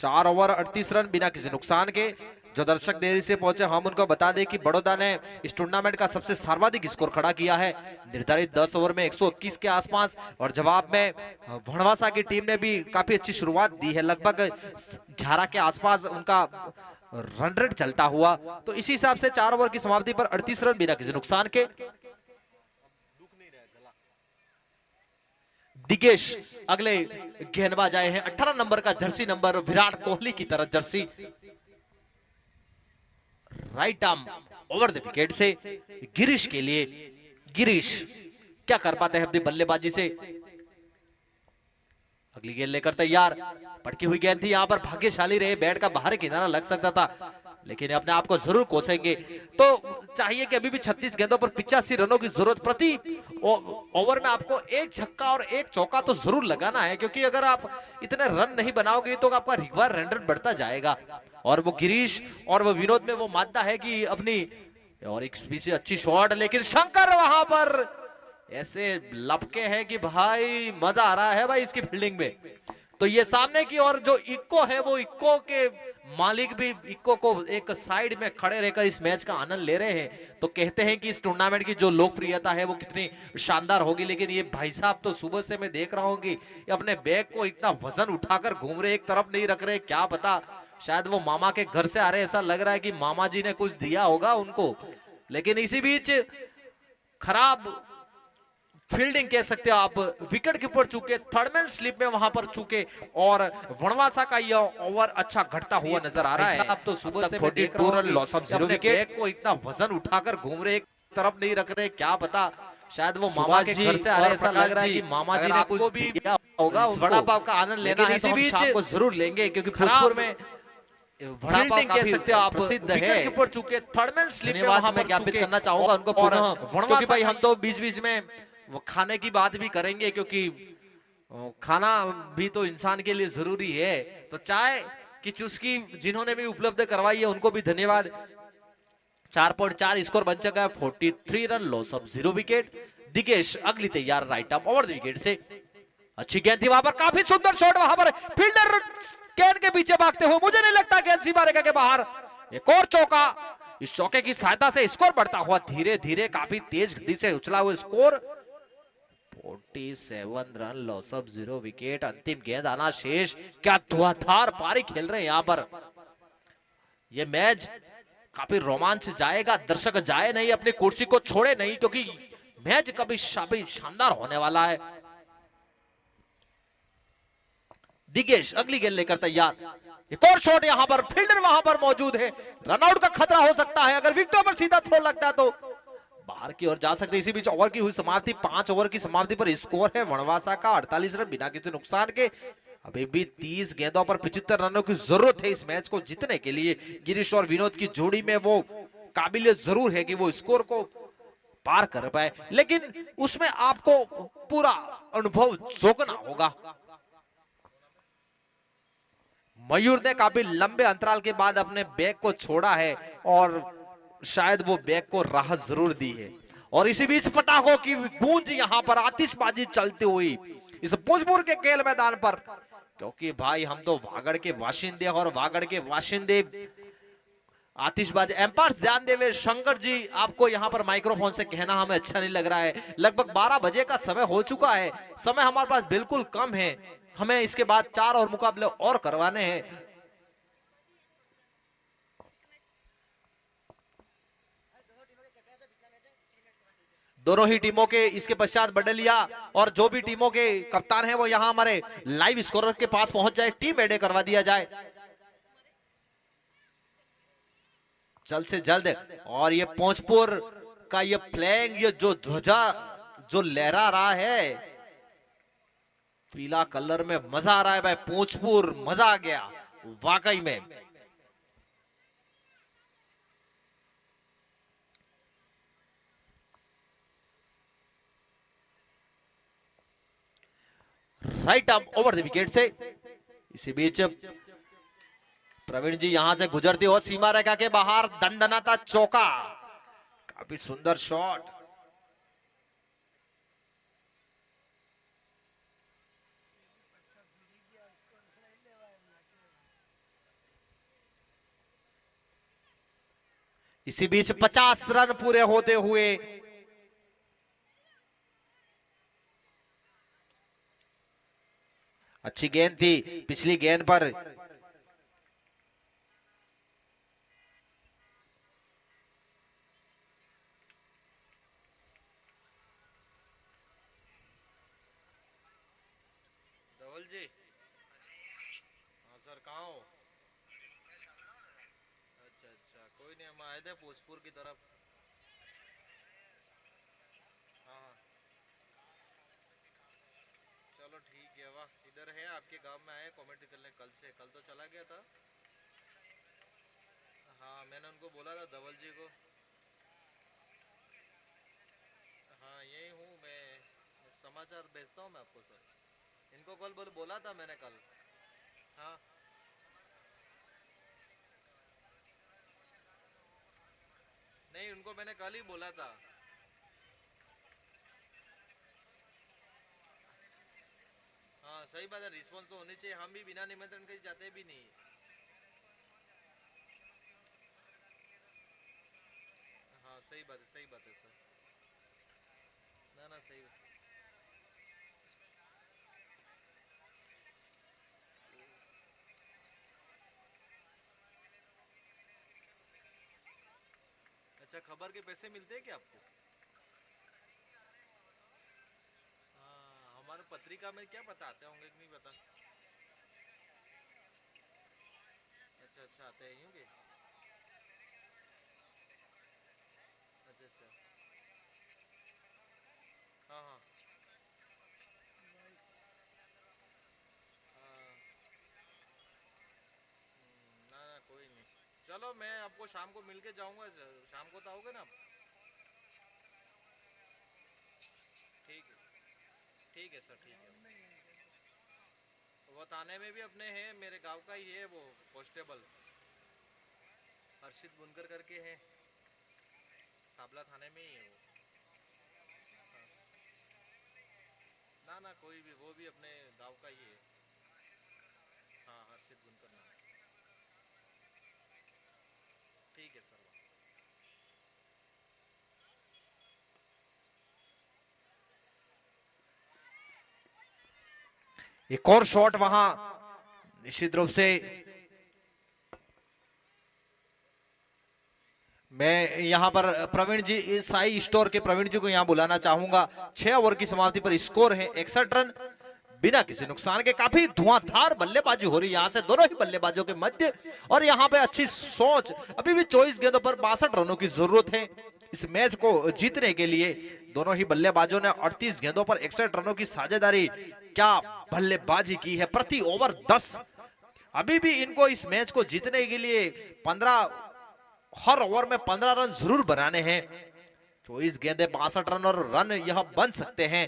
Speaker 1: 4 ओवर 38 रन बिना किसी नुकसान के। जो दर्शक देरी से पहुंचे हम उनको बता दें कि बड़ौदा ने इस टूर्नामेंट का सबसे सर्वाधिक स्कोर खड़ा किया है, निर्धारित 10 ओवर में 121 के आसपास। और जवाब में भड़वासा की टीम ने भी काफी अच्छी शुरुआत दी है, लगभग 11 के आसपास उनका रन रेट चलता हुआ। तो इसी हिसाब से 4 ओवर की समाप्ति पर 38 रन बिना किसी नुकसान के। दिगेश अगले गेंदबाज आए हैं, 18 नंबर का जर्सी नंबर, विराट कोहली की तरह Jersey. Right arm over the wicket से गिरीश के लिए। गिरीश क्या कर पाते हैं अपनी बल्लेबाजी से। अगली गेंद लेकर तैयार, पटकी हुई गेंद थी, यहां पर भाग्यशाली रहे, बैट का बाहर किनारा लग सकता था, लेकिन अपने आप को जरूर कोसेंगे। तो चाहिए कि अभी भी 36 गेंदों पर 85 रनों की जरूरत। प्रति ओवर में आपको एक छक्का और एक चौका तो जरूर लगाना है, क्योंकि अगर आप इतने रन नहीं बनाओगे तो आपका रिक्वायर रन रेट बढ़ता जाएगा। और वो गिरीश और वो विनोद में वो मानता है कि अपनी, और एक पीछे अच्छी शॉट, लेकिन शंकर वहां पर ऐसे लपके हैं कि भाई मजा आ रहा है भाई इसकी फील्डिंग में। तो ये सामने की और जो इक्को है वो इक्को के मालिक भी इक्को को एक साइड में खड़े रहकर इस मैच का आनंद ले रहे हैं। तो कहते हैं कि इस टूर्नामेंट की जो लोकप्रियता है वो कितनी शानदार होगी। लेकिन ये भाई साहब तो सुबह से मैं देख रहा हूँ कि अपने बैग को इतना वजन उठाकर घूम रहे, एक तरफ नहीं रख रहे, क्या पता शायद वो मामा के घर से आ रहे, ऐसा लग रहा है कि मामा जी ने कुछ दिया होगा उनको। लेकिन इसी बीच खराब फील्डिंग कह सकते हो आप, विकेट कीपर चूके, थर्डमैन स्लिप में वहां पर चूके, और वनवासा का यह ओवर अच्छा घटता हुआ नजर आ रहा है। अब तो सुबह से 42 रन लॉस ऑफ 0 विकेट को इतना वजन उठाकर घूम रहे, एक तरफ नहीं रख रहे, क्या पता शायद वो मामा के घर से आ रहे, ऐसा लग रहा है कि मामा जी ने कुछ भी दिया होगा। वड़ा पाव का आनंद लेना है तो हम शाम को जरूर लेंगे, क्योंकि फिरोजपुर में फील्डिंग कह सकते हो आप प्रसिद्ध है। ऊपर चुके थर्डमैन स्लिप में वहां पर ज्ञापित करना चाहूंगा उनको पुनः, क्योंकि भाई हम तो बीच बीच में वो खाने की बात भी करेंगे, क्योंकि खाना भी तो इंसान के लिए जरूरी है। तो चाय की चुस्की जिन्होंने भी उपलब्ध करवाई है उनको भी धन्यवाद। 4.4 स्कोर बन चुका है, 43 run loss of 0 wicket. Digesh अगली तैयार, right up over the wicket से। अच्छी गेंद थी वहां पर, काफी सुंदर शॉट वहां पर, फील्डर गेंद के पीछे भागते हुए, मुझे नहीं लगता गेंद सीमा रेखा के बाहर। एक और चौका, इस चौके की सहायता से स्कोर बढ़ता हुआ धीरे धीरे काफी तेज गति से उछला हुआ score. 47 run loss of 0 wicket. अंतिम गेंद आना शेष। क्या धुआंधार पारी खेल रहे हैं यहां पर। यह मैच काफी रोमांच जाएगा, दर्शक जाए नहीं, अपनी कुर्सी को छोड़े नहीं, क्योंकि मैच कभी शानदार होने वाला है। दिगेश अगली गेंद लेकर तैयार, एक और शॉट यहां पर, फील्डर वहां पर मौजूद है, रनआउट का खतरा हो सकता है अगर विकेटों पर सीधा थ्रो लगता है तो बाहर की ओर जा सकते। इसी बीच ओवर की हुई समाप्ति, 5 ओवर की समाप्ति पर स्कोर है वनवासा का 48 रन बिना किसी नुकसान के। अभी भी 30 गेंदों पर 75 रनों की जरूरत है इस मैच को जीतने के लिए। गिरीश और विनोद की जोड़ी में वो काबिलियत जरूर है कि वो स्कोर को पार कर पाए, लेकिन उसमें आपको पूरा अनुभव जोगना होगा। मयूर ने काफी लंबे अंतराल के बाद अपने बैग को छोड़ा है, और शायद वो बैग को राहत जरूर दी है। और इसी बीच पटाखों की गूंज यहां पर, आतिशबाजी चलती हुई इस भोजपुर के खेल मैदान पर, क्योंकि भाई हम तो वागड़ के वाशिंदे, और वागड़ के वाशिंदे आतिशबाजी। एम्पायर्स ध्यान देवे, शंकर जी आपको यहां पर माइक्रोफोन से कहना हमें अच्छा नहीं लग रहा है। लगभग 12 बजे का समय हो चुका है, समय हमारे पास बिल्कुल कम है, हमें इसके बाद 4 और मुकाबले और करवाने हैं। दोनों ही टीमों के इसके पश्चात बडलिया और जो भी टीमों के कप्तान हैं वो यहां हमारे लाइव स्कोरर के पास पहुंच जाए, टीम एडे करवा दिया जाए जल्द से जल्द। और ये पोंचपुर का ये फ्लैग, ये जो ध्वजा जो लहरा रहा है पीला कलर में, मजा आ रहा है भाई, पोंचपुर मजा आ गया वाकई में। Right up over the wicket से। इसी बीच प्रवीण जी यहां से गुजरते हो सीमा रेखा के बाहर, दंडनाता चौका, काफी सुंदर शॉट। इसी बीच 50 रन पूरे होते हुए अच्छी गेंद थी पिछली गेंद पर
Speaker 2: धवल जी। हाँ सर, कहाँ हो? अच्छा अच्छा, कोई नहीं, हम आए थे भोजपुर की तरफ। हाँ हाँ, चलो ठीक है। वाह, इधर है आपके गांव में आए कमेंट्री करने कल से। कल तो चला गया था। हाँ, मैंने उनको बोला था धवल जी को। हाँ, यही हूँ मैं। समाचार भेजता हूँ मैं आपको सर। इनको कल बोला था मैंने कल। हाँ नहीं, उनको मैंने कल ही बोला था। हाँ सही बात है, रिस्पॉन्स तो होनी चाहिए। हम भी बिना निमंत्रण के जाते भी नहीं। हाँ सही बात है, सही बात है सर। ना ना, सही बात। अच्छा, खबर के पैसे मिलते हैं क्या आपको? हाँ, हमारे पत्रिका में क्या बताते होंगे कि नहीं बता। अच्छा अच्छा, आते हैं यूँ के। अच्छा अच्छा। हाँ हाँ हाँ। ना ना, कोई नहीं। चलो, मैं आपको शाम को मिल के जाऊँगा। शाम को तो आओगे ना आप? ठीक है, ठीक है सर, ठीक है। वो थाने में भी अपने हैं, मेरे गांव का ही है वो कांस्टेबल, हर्षित बुनकर करके है। साबला थाने में ही है वो। ना ना, कोई भी, वो भी अपने गांव का ही है। हाँ, हर्षित बुनकर नाम। ठीक है सर।
Speaker 1: एक और शॉट वहां निश्चित रूप से मैं यहां पर प्रवीण जी, साई स्टोर के प्रवीण जी को यहां बुलाना चाहूंगा। 6 ओवर की समाप्ति पर स्कोर है 61 रन बिना किसी नुकसान के। काफी धुआंधार बल्लेबाजी हो रही है यहां से दोनों ही बल्लेबाजों के मध्य, और यहां पे अच्छी सोच। अभी भी 24 गेंदों पर 62 रनों की जरूरत है इस मैच को जीतने के लिए। दोनों ही बल्लेबाजों ने 38 गेंदों पर 61 रनों की साझेदारी, क्या बल्लेबाजी की है। प्रति ओवर 10। अभी भी इनको इस मैच को जीतने के लिए 15, हर ओवर में 15 रन जरूर बनाने हैं। 24 गेंदे 62 रन और रन यह बन सकते हैं।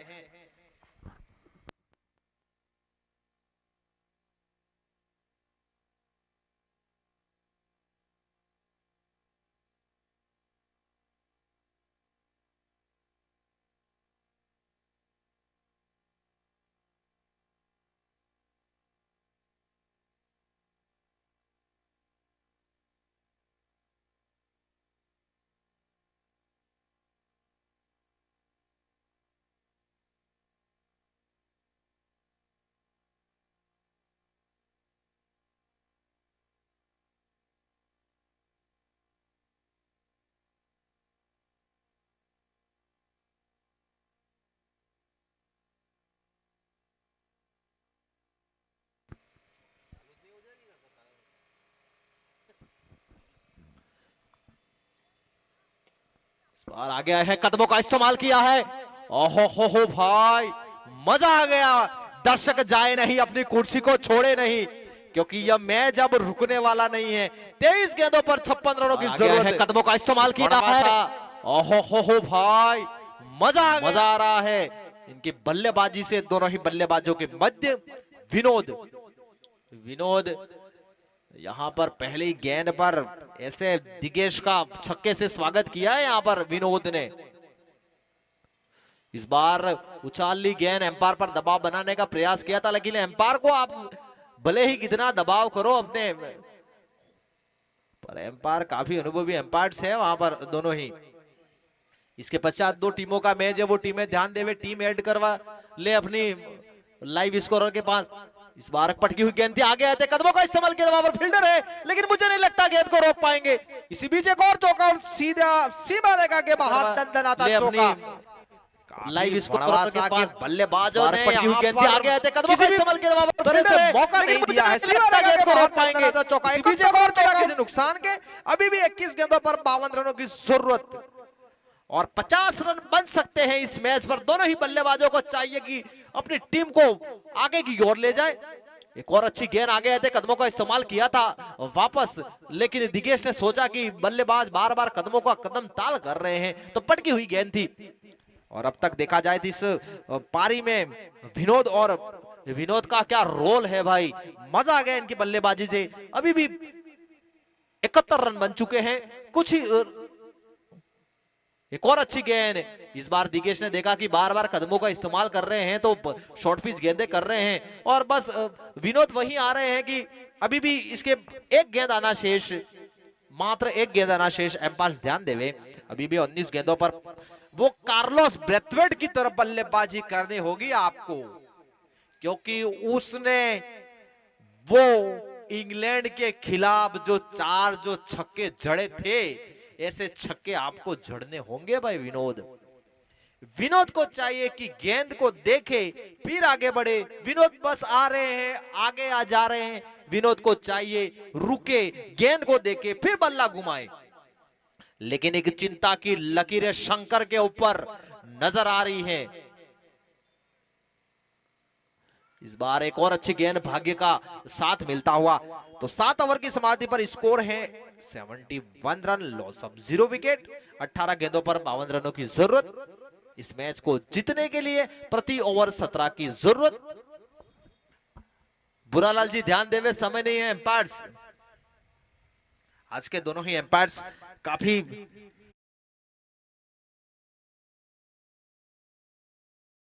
Speaker 1: इस बार आ गया है, कदमों का इस्तेमाल किया है। ओहो हो भाई, मजा आ गया। दर्शक जाए नहीं, अपनी कुर्सी को छोड़े नहीं, क्योंकि यह मैच अब रुकने वाला नहीं है। 23 गेंदों पर 56 रनों की जरूरत है। कदमों का इस्तेमाल किया है। ओहो हो भाई, मजा आ रहा है इनकी बल्लेबाजी से। दोनों ही बल्लेबाजों के मध्य विनोद विनोद यहां पर पहली गेंद पर ऐसे दिगेश का छक्के से स्वागत किया है यहां पर विनोद ने। इस बार उछाली गेंद एम्पायर पर दबाव बनाने का प्रयास किया था, लेकिन एम्पायर को आप भले ही कितना दबाव करो अपने, पर एम्पायर काफी अनुभवी एम्पायर्स है वहां पर दोनों ही। इसके पश्चात दो टीमों का मैच है, वो टीमें ध्यान देवे, टीम ऐड करवा ले अपनी लाइव स्कोरर के पास। इस बार पटकी हुई गेंद थी, आगे आते कदमों का इस्तेमाल किया, वहां पर फील्डर है लेकिन मुझे नहीं लगता गेंद को रोक पाएंगे। इसी बीच एक और चौका और सीधा सीमा रेखा के बाहर दंदनाता चौका। लाइव स्कोरर के पास बल्लेबाजों ने पटकी हुई गेंद थी, आगे आते कदमों का इस्तेमाल किया, वहां पर फील्डर है
Speaker 2: मौका नहीं दिया है, सीमा रेखा
Speaker 1: गेंद
Speaker 2: के
Speaker 1: को
Speaker 2: बाहर
Speaker 1: रोक पाएंगे।
Speaker 2: दंदनाता चौका।
Speaker 1: इसी
Speaker 2: एक
Speaker 1: बीच
Speaker 2: और चौका किसी नुकसान के। अभी भी 21 गेंदों पर 52 रनों की जरूरत
Speaker 1: और 50 रन बन सकते हैं इस मैच पर। दोनों ही बल्लेबाजों को चाहिए कि अपनी टीम को आगे की ओर ले जाए। एक और अच्छी गेंद आगे आते कदमों का इस्तेमाल किया था वापस, लेकिन दिगेश ने सोचा कि बल्लेबाज बार बार कदमों का कदम ताल कर रहे हैं तो पटकी हुई गेंद थी। और अब तक देखा जाए तो इस पारी में विनोद का क्या रोल है भाई, मजा आ गया इनकी बल्लेबाजी से। अभी भी 71 रन बन चुके हैं। कुछ ही एक और अच्छी गेंद, इस बार दिगेश ने देखा कि बार बार कदमों का इस्तेमाल कर रहे हैं तो शॉर्ट पिच गेंदें कर रहे हैं और बस विनोद वहीं आ रहे हैं कि अभी भी इसके एक गेंद आना शेष, मात्र एक गेंद आना शेष। एम्पायर्स ध्यान देवे, अभी भी 19 गेंदों पर वो कार्लोस ब्रेथवेट की तरफ बल्लेबाजी करनी होगी आपको, क्योंकि उसने वो इंग्लैंड के खिलाफ जो छक्के जड़े थे, ऐसे छक्के आपको जड़ने होंगे भाई विनोद को चाहिए कि गेंद को देखे फिर आगे बढ़े। विनोद बस आ रहे हैं, आगे आ जा रहे हैं। विनोद को चाहिए रुके, गेंद को देखे फिर बल्ला घुमाए। लेकिन एक चिंता की लकीरें शंकर के ऊपर नजर आ रही है। इस बार एक और अच्छी गेंद भाग्य का साथ मिलता हुआ। तो 7 ओवर की समाप्ति पर स्कोर है 71 रन, लॉस ऑफ 0 विकेट। 18 गेंदों पर 52 रनों की जरूरत। इस मैच को जीतने के लिए प्रति ओवर 17 की जरूरत। बुरालाल जी ध्यान देवे, समय नहीं है। एम्पायर्स, आज के दोनों ही एम्पायर्स काफी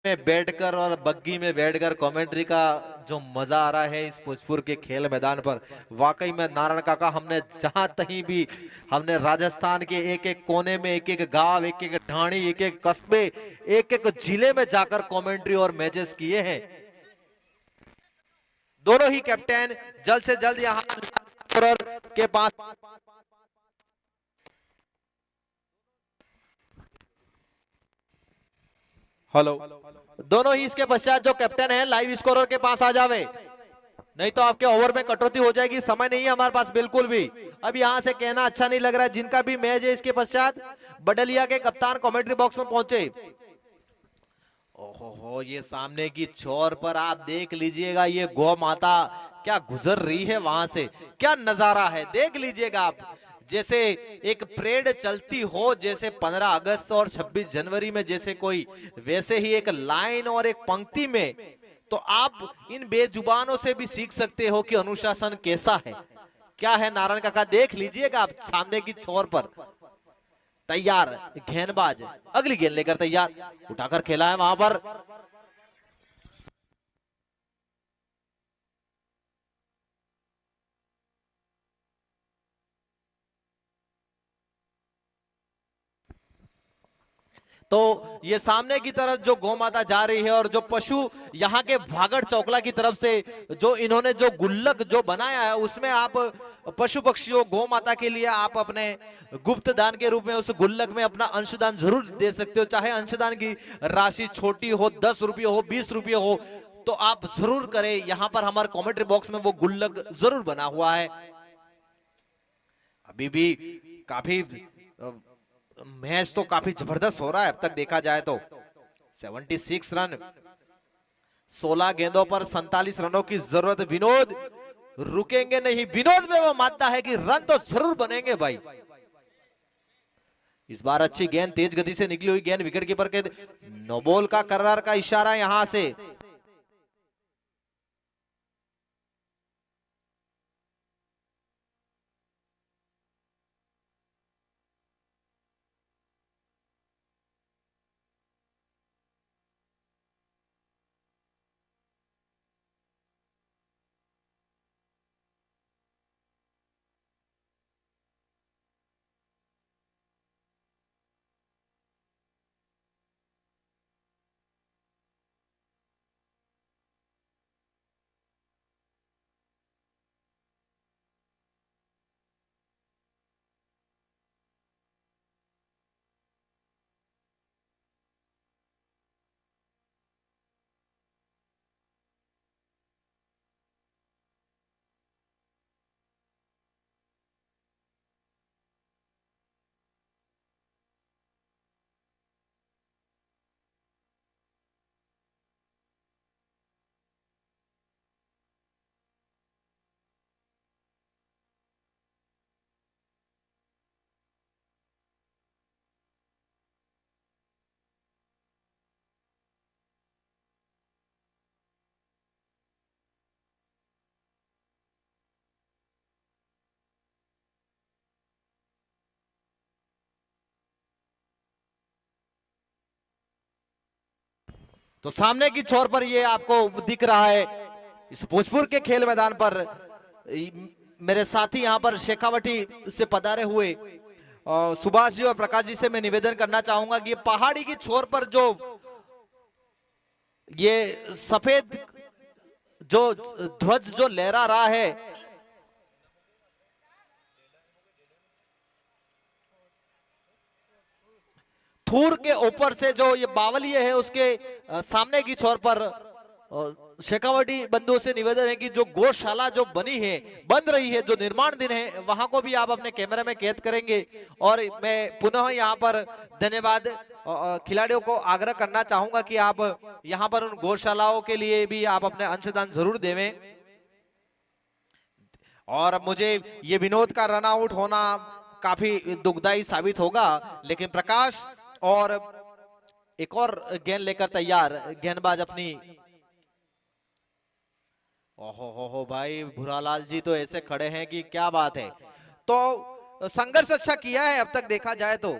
Speaker 1: में बैठकर और बग्गी में बैठकर कमेंट्री का जो मजा आ रहा है इस भोजपुर के खेल मैदान पर, वाकई में नारायण काका, हमने जहां तहीं भी हमने राजस्थान के एक एक कोने में, एक एक गांव, एक एक ढाणी, एक एक कस्बे, एक एक जिले में जाकर कमेंट्री और मैचेस किए हैं। दोनों ही कैप्टन जल्द से जल्द यहां के पास हेलो, दोनों ही इसके पश्चात जो कैप्टन है लाइव स्कोरर के पास आ जावे, नहीं तो आपके ओवर में कटौती हो जाएगी। समय नहीं है हमारे पास बिल्कुल भी। अब यहां से कहना अच्छा नहीं लग रहा है। जिनका भी मैच है इसके पश्चात बडलिया के कप्तान कमेंट्री बॉक्स में पहुंचे। ओहो, ये सामने की छोर पर आप देख लीजिएगा, ये गौ माता क्या गुजर रही है वहां से, क्या नजारा है देख लीजिएगा आप। जैसे एक परेड चलती हो, जैसे 15 अगस्त और 26 जनवरी में जैसे कोई, वैसे ही एक लाइन और एक पंक्ति में। तो आप इन बेजुबानों से भी सीख सकते हो कि अनुशासन कैसा है, क्या है। नारायण काका देख लीजिएगा आप, सामने की छोर पर तैयार गेंदबाज अगली गेंद लेकर तैयार, उठाकर खेला है वहां पर। तो ये सामने की तरफ जो गौ माता जा रही है और जो पशु यहाँ के भागड़ चौकला की तरफ से जो इन्होंने जो गुल्लक जो बनाया है, उसमें आप पशु पक्षियों गौ माता के लिए आप अपने गुप्त दान के रूप में उस गुल्लक में अपना अंशदान जरूर दे सकते हो। चाहे अंशदान की राशि छोटी हो, 10 रुपये हो, 20 रुपये हो, तो आप जरूर करें। यहाँ पर हमारे कमेंट्री बॉक्स में वो गुल्लक जरूर बना हुआ है। अभी भी काफी मैच तो काफी जबरदस्त हो रहा है अब तक देखा जाए तो। 76 रन 16 गेंदों पर 47 रनों की जरूरत। विनोद रुकेंगे नहीं, विनोद में वो मानता है कि रन तो जरूर बनेंगे भाई। इस बार अच्छी गेंद, तेज गति से निकली हुई गेंद, विकेट कीपर के नो बॉल का करार का इशारा यहां से।
Speaker 2: तो सामने की छोर पर ये आपको दिख रहा है इस भोजपुर के खेल मैदान पर मेरे साथी यहाँ पर शेखावटी से पधारे हुए सुभाष जी और प्रकाश जी से मैं निवेदन करना चाहूंगा कि ये पहाड़ी की छोर पर जो ये सफेद जो ध्वज जो लहरा रहा है, थूर के ऊपर से जो ये बावलिये है उसके सामने की छोर पर शेखावटी बंधुओं से निवेदन है कि जो गौशाला जो बनी है, बन रही है, जो निर्माण दिन है, वहां को भी आप अपने कैमरे में कैद करेंगे। और मैं पुनः यहाँ पर धन्यवाद खिलाड़ियों को आग्रह करना चाहूंगा कि आप यहाँ पर उन गौशालाओं के लिए भी आप अपने अंशदान जरूर देवें। और मुझे ये विनोद का रन आउट होना काफी दुखदायी साबित होगा, लेकिन प्रकाश और एक और गेंद लेकर तैयार गेंदबाज अपनी, ओहो हो भाई भूरालाल जी तो ऐसे खड़े हैं कि क्या बात है। तो संघर्ष अच्छा किया है अब तक देखा जाए तो।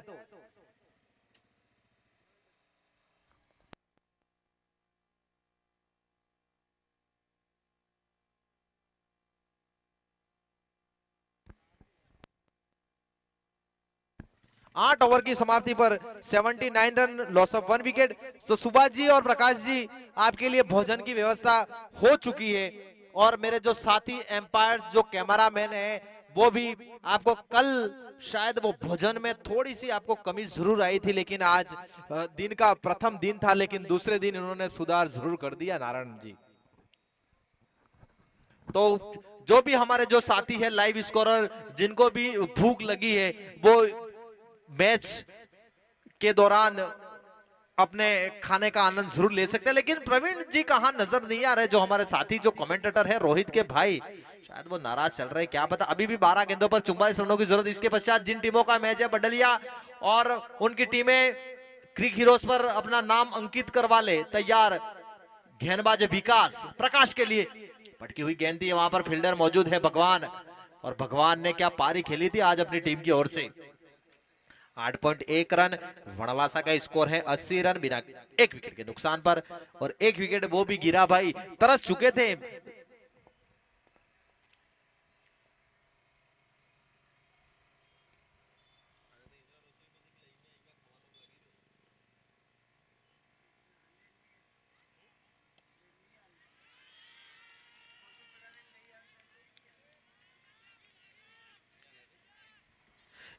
Speaker 2: आठ ओवर की समाप्ति पर 79 रन, लॉस ऑफ 1 विकेट। तो सुभाष जी और प्रकाश जी आपके लिए भोजन की व्यवस्था हो चुकी है। और मेरे जो साथी एम्पायर्स जो कैमरामैन है वो भी आपको कल शायद वो भोजन में थोड़ी सी आपको कमी जरूर आई थी, लेकिन आज दिन का प्रथम दिन था, लेकिन दूसरे दिन उन्होंने सुधार जरूर कर दिया नारायण जी। तो जो भी हमारे जो साथी है लाइव स्कोरर जिनको भी भूख लगी है वो मैच के दौरान अपने खाने का आनंद जरूर ले सकते हैं। लेकिन प्रवीण जी कहां नजर नहीं आ रहे, जो हमारे साथी जो कमेंटेटर है रोहित के भाई, शायद वो नाराज चल रहे हैं, क्या पता। अभी भी 12 गेंदों पर 44 रनों की जरूरत। इसके पश्चात जिन टीमों का मैच है बडलिया और उनकी टीमें क्रिक हीरोज पर अपना नाम अंकित करवा ले, तैयार गेंदबाज विकास प्रकाश के लिए पटकी हुई गेंद थी, वहां पर फील्डर मौजूद है भगवान, और भगवान ने क्या पारी खेली थी आज अपनी टीम की ओर से। 8.1 रन, वनवासा का स्कोर है 80 रन बिना एक विकेट के नुकसान पर, और एक विकेट वो भी गिरा भाई, तरस चुके थे।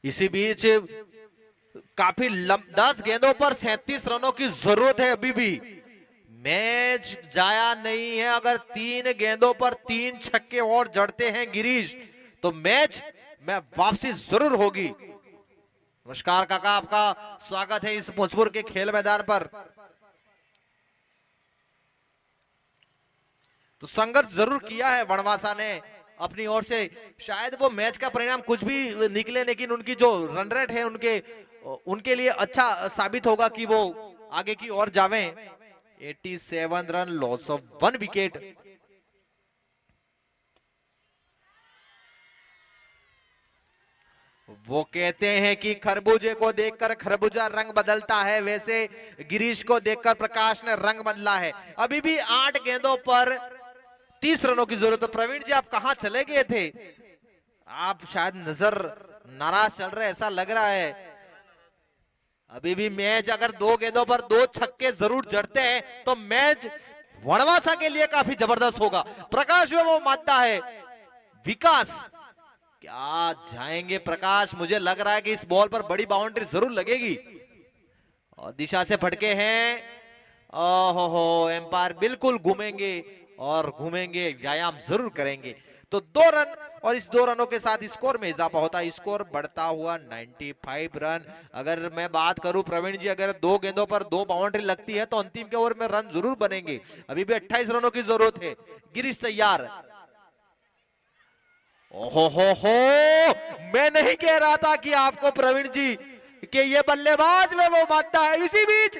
Speaker 2: इसी बीच काफी 10 गेंदों पर 37 रनों की जरूरत है। अभी भी मैच जाया नहीं है। अगर 3 गेंदों पर 3 छक्के और जड़ते हैं गिरीश तो मैच में वापसी जरूर होगी। नमस्कार काका, आपका स्वागत है इस भोजपुर के खेल मैदान पर। तो संघर्ष जरूर किया है वनवासा ने अपनी ओर से। शायद वो मैच का परिणाम कुछ भी निकले, लेकिन उनकी जो रन रेट है उनके लिए अच्छा साबित होगा कि वो आगे की ओर जावें। 87 रन, लॉस ऑफ 1 विकेट। वो कहते हैं कि खरबूजे को देखकर खरबूजा रंग बदलता है, वैसे गिरीश को देखकर प्रकाश ने रंग बदला है। अभी भी 8 गेंदों पर 30 रनों की जरूरत है। प्रवीण जी आप कहां चले गए थे? आप शायद नजर नाराज चल रहे, ऐसा लग रहा है। अभी भी मैच अगर 2 गेंदों पर 2 छक्के जरूर जड़ते हैं तो मैच वनवासा के लिए काफी जबरदस्त होगा। प्रकाश वो मानता है। विकास क्या जाएंगे प्रकाश? मुझे लग रहा है कि इस बॉल पर बड़ी बाउंड्री जरूर लगेगी, और दिशा से फटके हैं। ओहो, एम्पायर बिल्कुल घूमेंगे और घूमेंगे, व्यायाम जरूर करेंगे। तो 2 रन, और इस 2 रनों के साथ स्कोर में इजाफा होता है। स्कोर बढ़ता हुआ 95 रन। अगर मैं बात करूं प्रवीण जी, अगर 2 गेंदों पर 2 बाउंड्री लगती है तो अंतिम के ओवर में रन जरूर बनेंगे। अभी भी 28 रनों की जरूरत है। गिरीश तैयार। ओहो हो, मैं नहीं कह रहा था कि आपको प्रवीण जी कि ये बल्लेबाज में वो मानता है। इसी बीच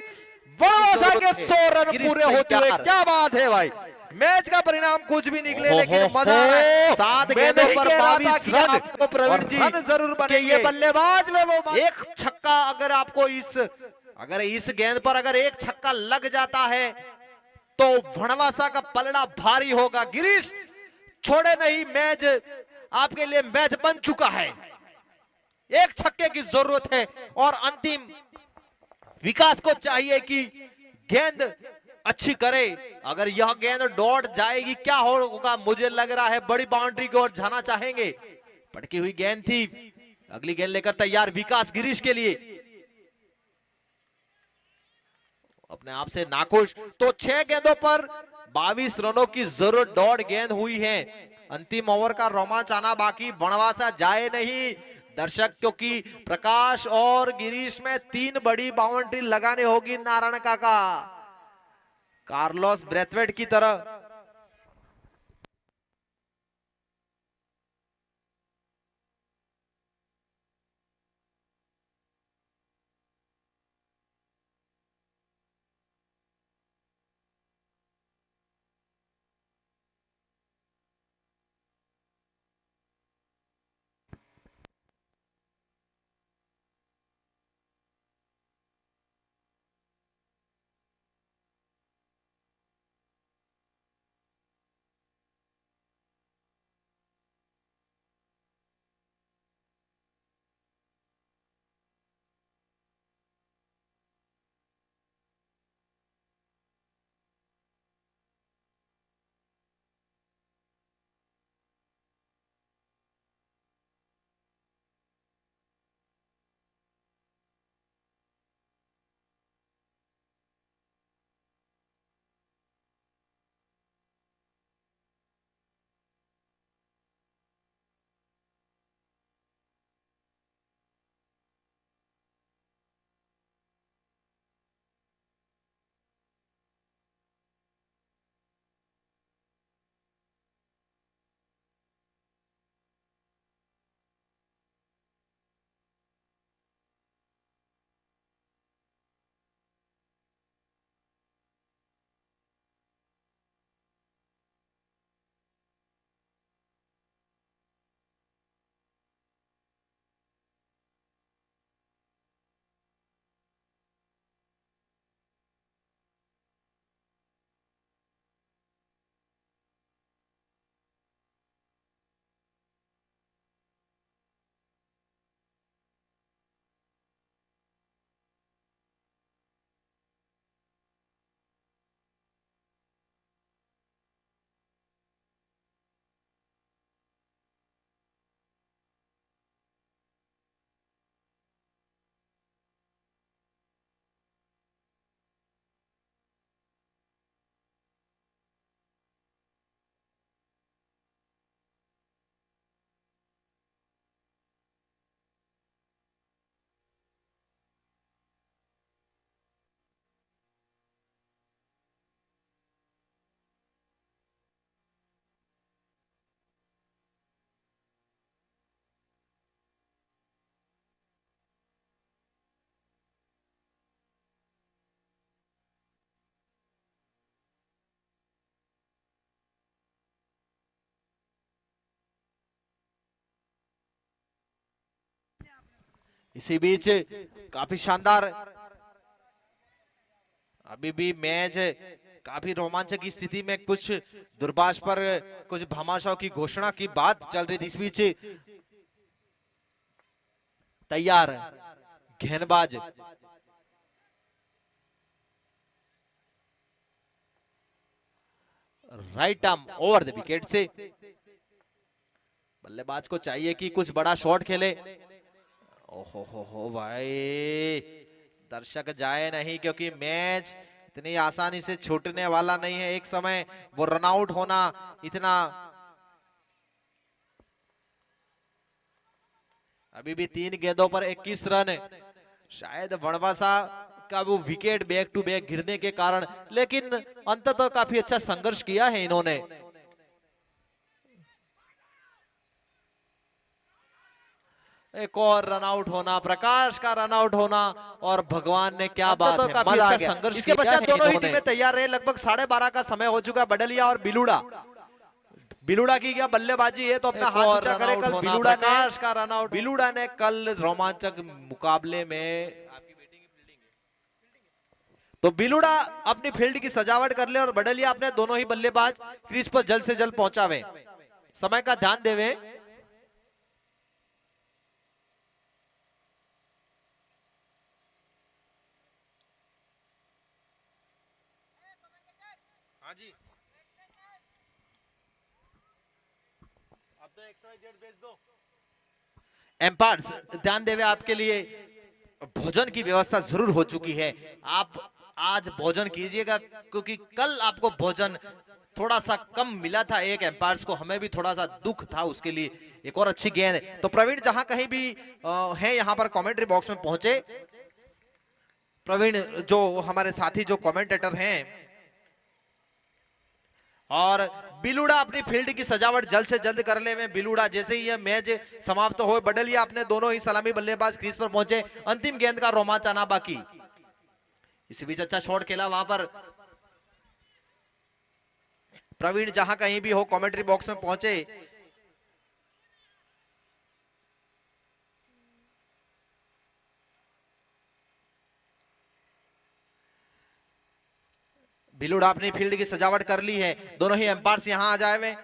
Speaker 2: वनवासा के 100 रन पूरे होते हुए, क्या बात है भाई। मैच का परिणाम कुछ भी निकले, लेकिन मजा आ रहा है। 7 गेंदों पर 22 रन, प्रवीण जी रन जरूर बने। ये बल्लेबाज में वो एक छक्का, अगर आपको अगर इस गेंद पर अगर एक छक्का लग जाता है
Speaker 1: तो वनवासा का पलड़ा भारी होगा। गिरीश छोड़े नहीं, मैच आपके लिए मैच बन चुका है। एक छक्के की जरूरत है और अंतिम विकास को चाहिए कि गेंद अच्छी करे। अगर यह गेंद डॉट जाएगी क्या होगा, मुझे लग रहा है बड़ी बाउंड्री की ओर जाना चाहेंगे। पटकी हुई गेंद थी। अगली गेंद लेकर तैयार विकास गिरीश के लिए, अपने आप से नाखुश। तो 6 गेंदों पर 22 रनों की जरूरत, डॉट गेंद हुई है। अंतिम ओवर का रोमांच आना बाकी, वनवासा जाए नहीं दर्शक, क्योंकि प्रकाश और गिरीश में 3 बड़ी बाउंड्री लगाने होगी नारायण काका, कार्लोस ब्रेथवेट की तरह। इसी बीच काफी शानदार, अभी भी मैच काफी रोमांचक की स्थिति में, कुछ दूरभाष पर कुछ भामाशाह की घोषणा की बात चल रही थी। इस बीच तैयार गेंदबाज right arm over the wicket से, बल्लेबाज को चाहिए कि कुछ बड़ा शॉट खेले। ओहो हो भाई, दर्शक जाए नहीं, क्योंकि मैच इतनी आसानी से छूटने वाला नहीं है। एक समय वो रनआउट होना इतना, अभी भी 3 गेंदों पर 21 रन, शायद वनवासा का वो विकेट बैक टू बैक गिरने के कारण, लेकिन अंततः काफी अच्छा संघर्ष किया है इन्होंने। एक और रनआउट होना, प्रकाश का रनआउट होना, और भगवान ने क्या बात है, काफी अच्छा संघर्ष। इसके पश्चात दोनों ही टीमें तैयार रहे। लगभग 12:30 का समय हो चुका है। बडलिया और बिलुड़ा, बिलुड़ा की क्या बल्लेबाजी है, तो अपना हाथ ऊंचा करे। कल बिलुड़ा का रनआउट, बिलुड़ा ने कल रोमांचक मुकाबले में तो बिलुड़ा अपनी फील्ड की सजावट कर ले और बडलिया अपने दोनों ही बल्लेबाज क्रीज पर जल्द से जल्द पहुंचावे। समय का ध्यान देवे।
Speaker 2: हाँ जी, अब तो XYZ भेज दो।
Speaker 1: एम्पायर्स ध्यान देवे, आपके लिए भोजन की व्यवस्था जरूर हो चुकी है। आप आज भोजन कीजिएगा क्योंकि कल आपको भोजन थोड़ा सा कम मिला था एक एम्पायर्स को, हमें भी थोड़ा सा दुख था उसके लिए। एक और अच्छी गेंद है। तो प्रवीण जहां कहीं भी है यहाँ पर कमेंट्री बॉक्स में पहुंचे। प्रवीण जो हमारे साथी जो कमेंटेटर हैं, और बिलुड़ा अपनी फील्ड की सजावट जल्द से जल्द कर ले। में बिलुड़ा जैसे ही यह मैच समाप्त हो, बडलिया अपने दोनों ही सलामी बल्लेबाज क्रीज पर पहुंचे। अंतिम गेंद का रोमांच आना बाकी। इसी बीच अच्छा शॉट खेला वहां पर प्रवीण, जहां कहीं भी हो कमेंट्री बॉक्स में पहुंचे। बिलुड़ा अपनी फील्ड की सजावट कर ली है। दोनों ही एम्पायर्स यहां आ जाए हुए।